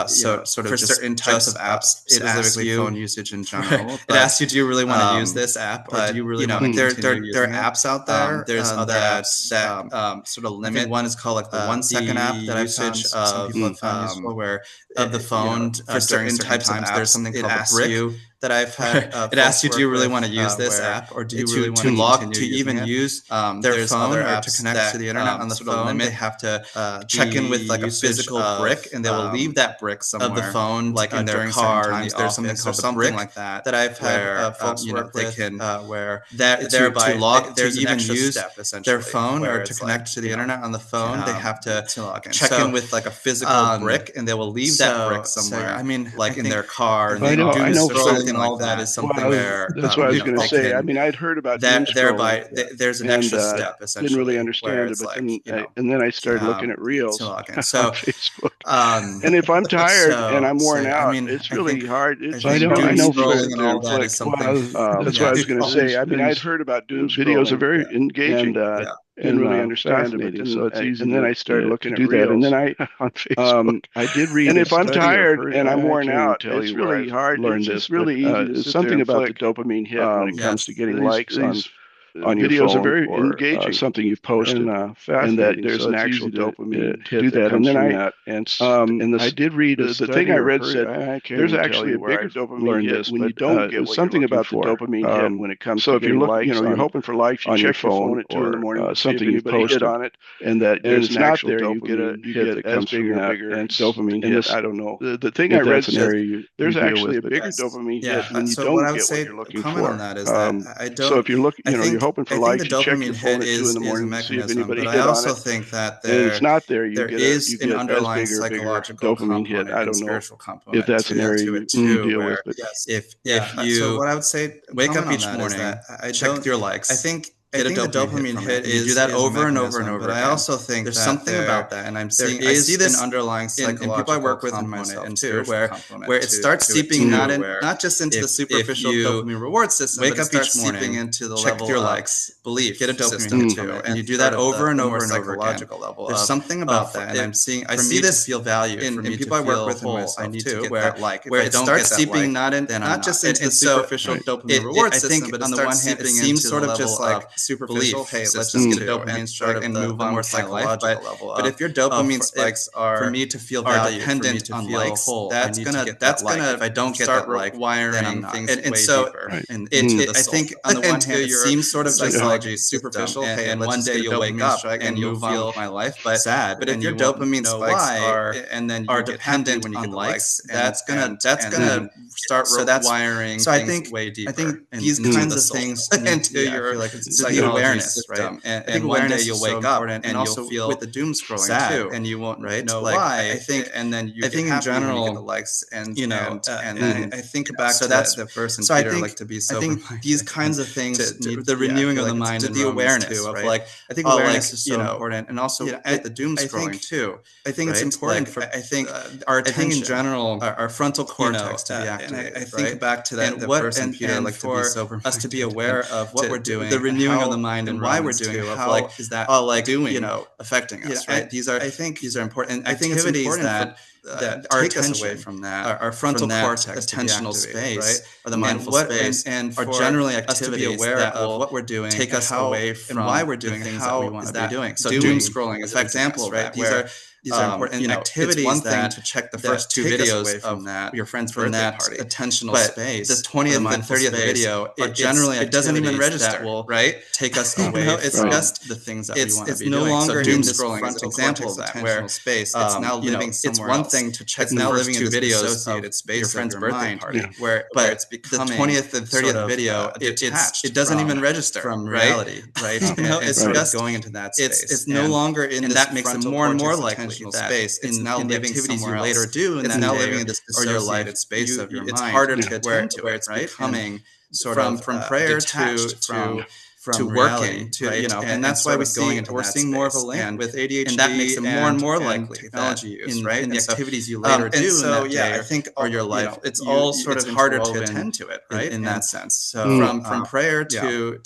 Sort of for certain types of apps, specifically phone usage in general. It asks you, do you really want to use this app, or do you really want to continue there are apps out there. There's other apps that sort of limit. One is called like the 1 second app that I've found some people have found useful, where of the phone for certain types of apps, there's something called a brick that I've had. It asks you, do you really want to use this app, or do you really want to log to even use their phone or to connect to the internet on the phone? They have to check in with like a physical brick, and they will leave that brick somewhere of the phone, like in their car. There's something called a brick like that I've had folks work with, where thereby to log to even use their phone or to connect to the internet on the phone, they have to check in with like a physical brick, and they will leave that brick somewhere. I mean, like in their car, and they do something like that. Is something where that's what I was going to say. I mean, I'd heard about that. Thereby, there's an extra step. Essentially, didn't really understand it, but and then I started looking at Reels on Facebook. And if I'm tired and I'm worn out, I mean, it's really hard. I know that is something. That's what I was going to say. I mean, I'd heard about doom videos are very engaging. And really understand it, so it's easy. And then I started looking at Reels. And then on Facebook, I did read. And if I'm tired and I'm worn out, it's really hard. It's really easy. There's something about the dopamine hit when it comes to getting likes on on your videos phone are very or engaging. something you've posted, And that there's so an it's actual easy to dopamine hit do that. And then comes from that. And I did read the thing I read said there's actually a bigger dopamine hit when you don't get what something you're looking about for. the dopamine hit when it comes So to if you're getting looking, likes you're on- hoping for likes, you on your check your phone phone at 2 in the or, morning, to see if something you've anybody hit posted, on it, and that and there's it's an not actual there, dopamine you hit get that as comes from bigger, that. bigger And dopamine and hit. this, I don't know. the thing if I read that's an said area there's you deal actually a with, but bigger Yes. dopamine Yeah. hit when you So don't what I would get say, what you're looking comment for. on that is that I don't. So if you're looking, I you're think- hoping for I think likes, the you check dopamine your phone hit at 2 in the is a morning to see if mechanism, anybody but hit I on also it. think that And it's not there. there You is get an underlying as bigger, psychological dopamine hit. component I and don't know spiritual component if that's to, an area to you it too, deal where with, but if you so what I would say, wake up each morning, check your likes. I think the dopamine hit is, you do that over and over and over. But I also think there's something about that, and I see this an underlying psychological in people I work with and myself too, where it starts seeping not just into the superficial dopamine reward system, wake up each morning, seeping into the level your likes, belief, get a dopamine too, and you do that over and over and over again. There's something about that, and I see this feel value in people I work with and myself too, where it starts seeping not just into the superficial dopamine reward system, but on the one hand it seems sort of just like superficial. Hey, let's just get a dopamine spike and move on more psychological level. But if your dopamine spikes are for me to feel value, dependent on likes, that's gonna if I don't get that like, wiring things and so Right. and I think on the one hand it seems sort of psychology superficial. And one day you'll wake up and you'll feel my life, but sad. But if your dopamine spikes are dependent on likes, that's gonna start wiring. So I think way deeper. I think these kinds of things into your the awareness, right? And I think one day you'll wake up and you'll feel with the doom scrolling sad, too, and you won't know why. I think, and then you think in general, get the likes and then I think back to that's the person. So Peter, I think to be so. I think these kinds of things, the renewing of the mind, and the awareness too, of like I think awareness is so important, and also with the doom scrolling too. I think it's important for I think our attention in general, our frontal cortex to be activated. I think back to that the person Peter, like to be sober, us to be aware of what we're doing, the renewing of the mind, and why we're doing it. Of like, is that like doing affecting us, right? These are these are important. I think activities that take us away from that, our frontal cortex, attentional space, right, or the mindful space, and are generally activities to be aware of what we're doing, take us away from and why we're doing things that we want to be doing. So doom scrolling is an example, right? These are important activities. It's one thing to check the first 2 videos from that your friend's birthday party, attentional space. The 20th and 30th video, it generally it doesn't even register. That will take us away. It's just the things that we want to be doing. It's no longer doom scrolling as an example of that, where space. It's now living somewhere else. It's one thing to check the first 2 videos of your friend's birthday party, where it's becoming the 20th and 30th video. It doesn't even register from reality, right? It's just going into that space. It's no longer in, and that makes it more and more likely. Space. It's now in living activities you later do in that now living in this or your life space of your mind. It's harder to attend to it, right? It's becoming sort of from prayer to working to and that's why we're seeing more of a link with ADHD, and that makes it more and more likely technology use, right? In the activities you later do. So I think or your life, it's all sort of harder to attend to it, right? In that sense. So from prayer to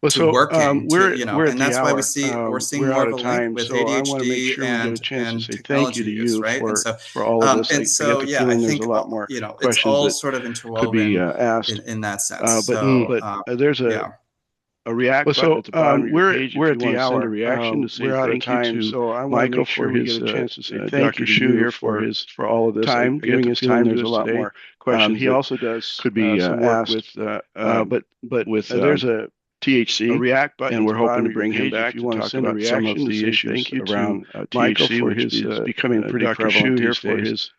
working, we're and that's why we're seeing more of a link with ADHD and thank you to you right? for all of this. And so I think there's a lot more it's all sort of interwoven could be asked in that sense. But there's a react button at the bottom of your page. We're at the hour. Send a reaction to say we're out of thank time, you to so I want Michael to make sure for we his get a chance to say thank you Dr. Shu here for all of this time, giving his time. There's a lot more questions. He also does could be asked with, but with there's a THC, a react button, and we're hoping to bring him back if you to want talk to send about some of the issues around THC, which is becoming pretty Dr. prevalent Shu these here for days. his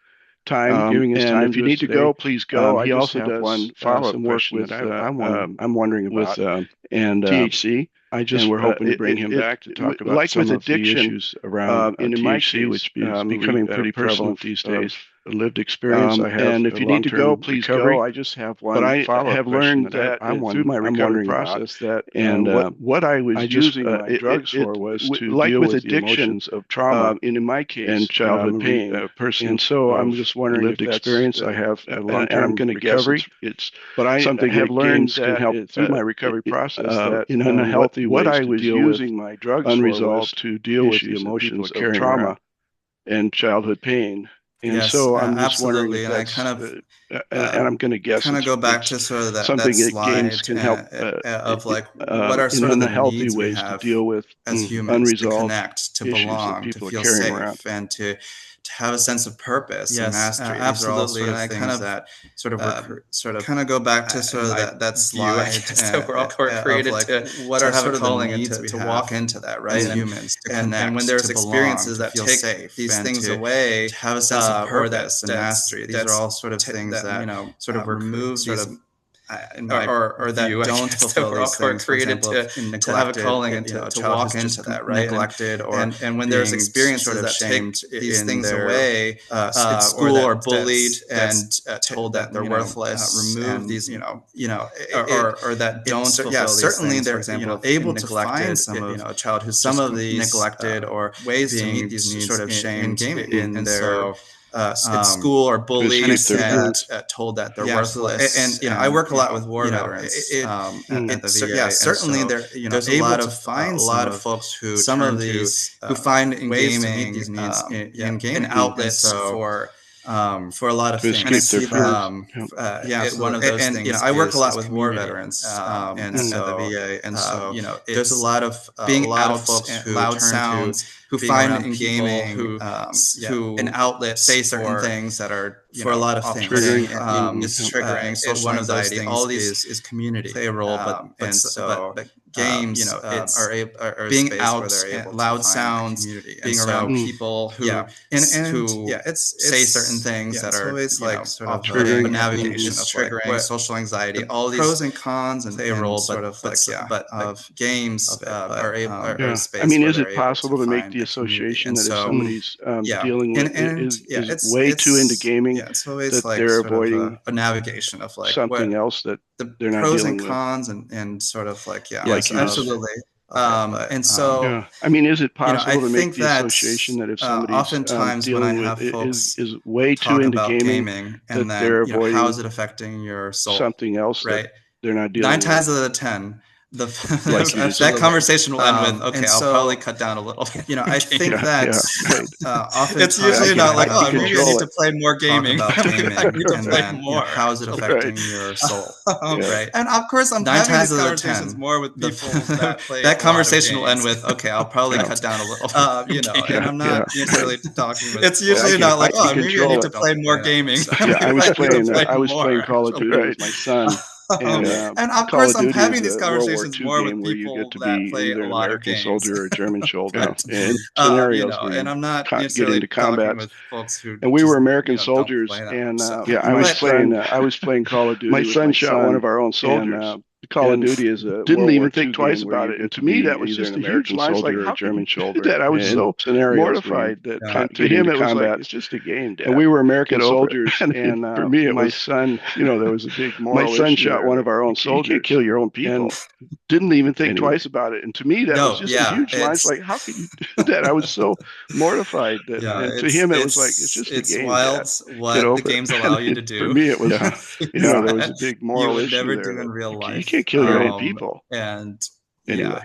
time, giving his time. If you need to go, please go. He also does one follow-up question with that I'm wondering about with THC. And we're hoping to bring him back to talk about like some with of addiction, the issues around in my THC, case, which is becoming pretty prevalent these days. Lived experience I have, and if you need to go, please go. I just have one. But I have learned that through my recovery process and what I was using my drugs for was to like deal with with addiction, the emotions of trauma in my case, and childhood pain. And so I'm just wondering lived if that's experience I have a long-term recovery. It's But I something have learned that can help through my recovery process that in unhealthy what ways I was using my drugs unresolved to deal with the emotions of trauma and childhood pain. And yes, so I'm just absolutely. wondering if And I that's, and I'm going to guess kind of it's, go back it's to sort of that something that slide games can help of like what are sort in of the healthy needs we ways to have deal with as humans, to unresolved connect, to issues that belong, to people are feel carrying safe, around. and to have a sense of purpose and Yes, mastery. These are all sort absolutely. of And I things kind of that sort of sort of kind of go back to sort of that slide that we're all created of like to what to are have a sort of the calling and needs to we to have walk into that, right? as And humans, to and connect, when there's to experiences belong, that to feel take safe, these and things to away, to have a sense of or purpose and mastery. These are all sort of things that you know sort of remove sort these of or that view, don't fulfill we're these all things. For created example, to have a calling and to walk into that, right? Neglected And when there's experiences sort of that take these things their, away, at school or or bullied and told that they're worthless, remove and, these, or that don't fulfill these certainly things. they're For example, able to neglected, find some of a child who's some just of these neglected, or ways to being meet these needs sort of shamed in gaming, in and their so at school or bullied escape their and fears. told that they're Yeah, absolutely. worthless. And I work a lot with war veterans at the VA. yeah, and certainly so they're there's able a lot to of find a some lot of of folks who some turn of these who find in ways to gaming meet these needs in gaming, and outlets and so, for a lot of To things. escape their fears. One of those and things. I work a lot is with war community, veterans and at so, the VA, and so there's a lot of being a lot out of folks and who loud turn sounds, who being find around in people gaming who an outlet say certain for things that are for a lot of things. Triggering. It's triggering. Social one of those anxiety. things All these is community. play a role, but games are being out and loud sounds, being around people who say certain things that are always like sort of triggering, navigation of triggering, social anxiety. All these pros and cons and play a role, sort of of games are a space. I mean, where is they're it able possible to make find the a community. association And that if so, somebody's yeah. dealing with And is it's way too into gaming, it's always that like they're sort of avoiding a navigation of like something what else that the they're not pros dealing and with? cons and sort of like Like you just- absolutely. And so Yeah, I mean, is it possible I to think make the that's, association that if somebody's oftentimes when I dealing have with folks is way talk too into about gaming, and that then they're avoiding how is it affecting your soul? something else right? that they're not dealing 9 with? times out of 10, Like you just that said. conversation will end with, okay, and I'll so, probably cut down a little bit. I think Yeah, that right. often It's usually not like, I maybe I control need to it. play more gaming. about gaming I need to and play then more. how is it affecting your soul? Yeah. Right. And of course, I'm 9 having times these out of 10, conversations more with people that play. that conversation will end with, okay, I'll probably cut down a little. And I'm not necessarily talking with. It's usually not like, I can maybe I need to control play more gaming. Yeah, I was playing. play I was playing more. Call of Duty with my son, and of Call course, of I'm Duty having is these a World War conversations II more with game where you people get to that be play either a an lot of American games. soldier or a German soldier, But, and scenarios where and I'm not get necessarily into combat. talking with folks who And we just, were American don't soldiers, play that and much. So- yeah, I was playing Call of Duty. My with son shot one of our own soldiers. And, Call of And Duty is a didn't World even War think II twice game where about you it. get And to to me, be that was either just an a American huge line. It's soldier like, or a how German could you soldier. do that? I was And so scenarios where you mortified that can't to get him into it was combat. like, it's just a game, Dad. And we were American Get over soldiers, it. and For me, it my was- son, there was a big moral My son issue shot there. one of our own You soldiers. can't kill your own people. And didn't even think Anyway. twice about it. And to me, that No, was just yeah, a huge line. It's it's- like, how could you do that? I was so mortified that. And to him, it was like, it's just a it's game. wild Dad. what Get the over it. games allow you to do. For me, it was, Yeah. there was a big you moral would issue never there. do in that real life. You can't kill your own people. And Anyway.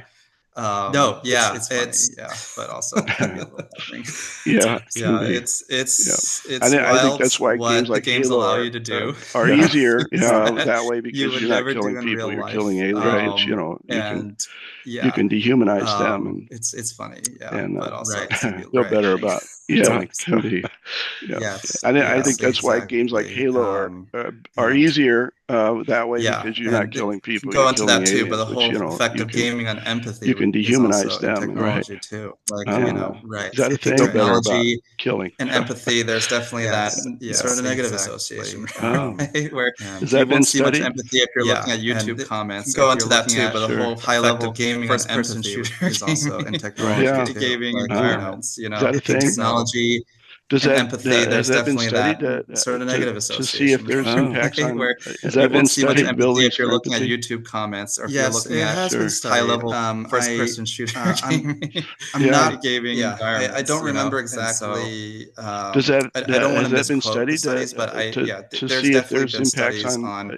no, yeah, it's it's funny, but also can be a little boring. Yeah. Yeah, it's I think wild that's why what games the like games Halo allow are, you to do. are Yeah. easier that that way you because would you're not never do killing in people, real you're life. killing aliens. You can and yeah, you can dehumanize them and it's funny, yeah, and, but also right. it can be feel better about can be. Yeah. Yes, I think that's why exactly. games like Halo are and- easier that way Yeah, because you're not and killing people. go you're into that killing too, but the aliens, whole which, effect you of can- gaming on empathy you can is dehumanize also in them, technology too. Like Uh, right, Is that a thing? Feel better about technology killing. and empathy. There's definitely Yes, that yes, sort of negative exactly. association, Oh. right? Where Has that you been won't see much studied? empathy if you're looking at YouTube and comments. go if into you're that looking too, at but the sure. whole high level gaming first and person empathy shooter is also in technology. Yeah. too. gaming Like, environments. you know, Is that a thing? technology. Does and that empathy, has there's that been definitely studied that sort of negative to association. see if there's Oh. impacts on? Where Has you that been won't see much studied? empathy Abilities if you're for looking at empathy? YouTube comments or if Yes, you're looking it at has been studied. high level I- first person shooter I'm gaming. I'm Yeah. not gaming Yeah, environments. I don't you know, remember and so- exactly. Does that I don't want has to that been misquote the studied studies, but to there's see if definitely there's been impacts studies on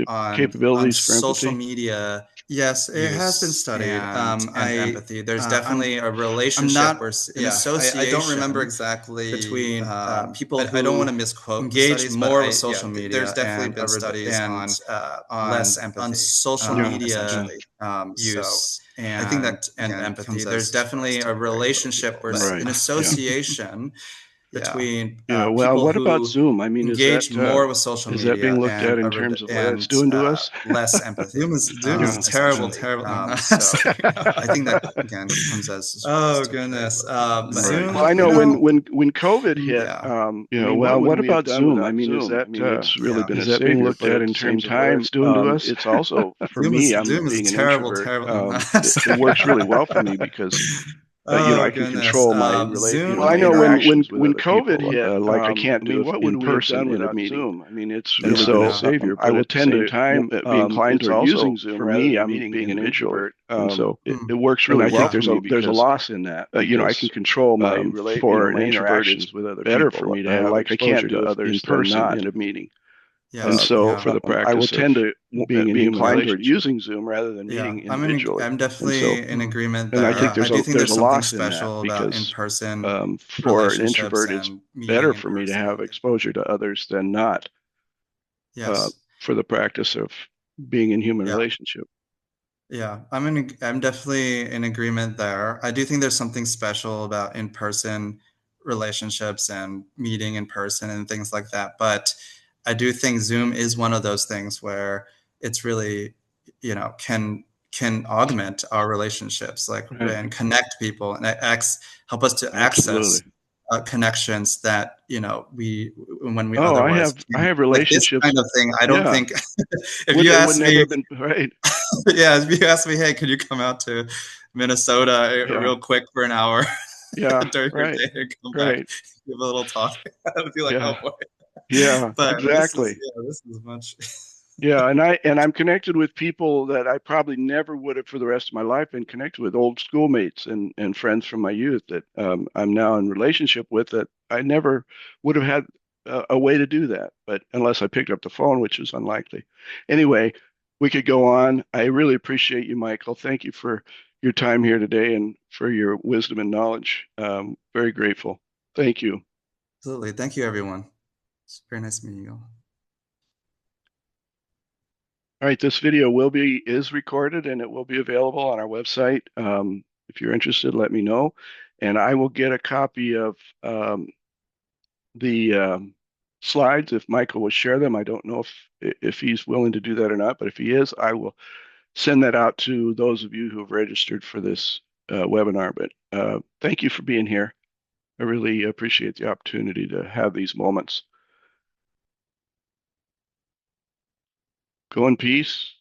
on capabilities for social empathy? media Yes, it has been studied. And empathy. There's definitely a relationship or an association. I don't remember exactly between people who I don't want to misquote engage more with social media. There's definitely been studies on less empathy on social media use. And I think that and empathy. There's definitely a relationship or an association between well, people what who about Zoom? I mean, engage more with social media. Is that being looked at in terms of what it's doing to us? Less empathy. Zoom is terrible. So I think that again comes as goodness. Zoom. Well, I know when COVID hit. Well, what about Zoom? I mean, is that it's really been is that being looked at in terms of what it's doing to us? It's also for me. I'm being an introvert. It works really well for me because. I can control my relationship. Well, I know when COVID hit, like I can't do what would we have done without Zoom? I mean, it's really been a savior. I will tend to be inclined toward using Zoom. For me, I'm being an introvert, so it works really well. I think there's a loss in that. I can control my interactions with other people. Better for me to have like I can't do others in person in a meeting. And so for the practice, I will tend to be inclined toward using Zoom rather than meeting individually. I'm definitely in agreement. And I think there's a loss special in that about because in-person for an introvert, it's better for me to have exposure to others than not. For the practice of being in human relationship. Yeah, I'm definitely in agreement there. I do think there's something special about in-person relationships and meeting in person and things like that, but I do think Zoom is one of those things where it's really, can augment our relationships, and connect people and help us to access connections that when we otherwise I have relationships like this kind of thing. I don't think if you ask me, if you ask me, hey, could you come out to Minnesota real quick for an hour? During your day and come back, give a little talk. I would be like, oh boy. Yeah, but exactly. This is much. and I'm connected with people that I probably never would have for the rest of my life been connected with, old schoolmates and friends from my youth that I'm now in relationship with that I never would have had a way to do that, but unless I picked up the phone, which is unlikely. Anyway, we could go on. I really appreciate you, Michael. Thank you for your time here today and for your wisdom and knowledge. Very grateful. Thank you. Absolutely. Thank you, everyone. It's very nice meeting you all. All right, this video is recorded and it will be available on our website. If you're interested, let me know, and I will get a copy of the slides if Michael will share them. I don't know if he's willing to do that or not, but if he is, I will send that out to those of you who have registered for this webinar. But thank you for being here. I really appreciate the opportunity to have these moments. Go in peace.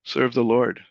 Serve the Lord.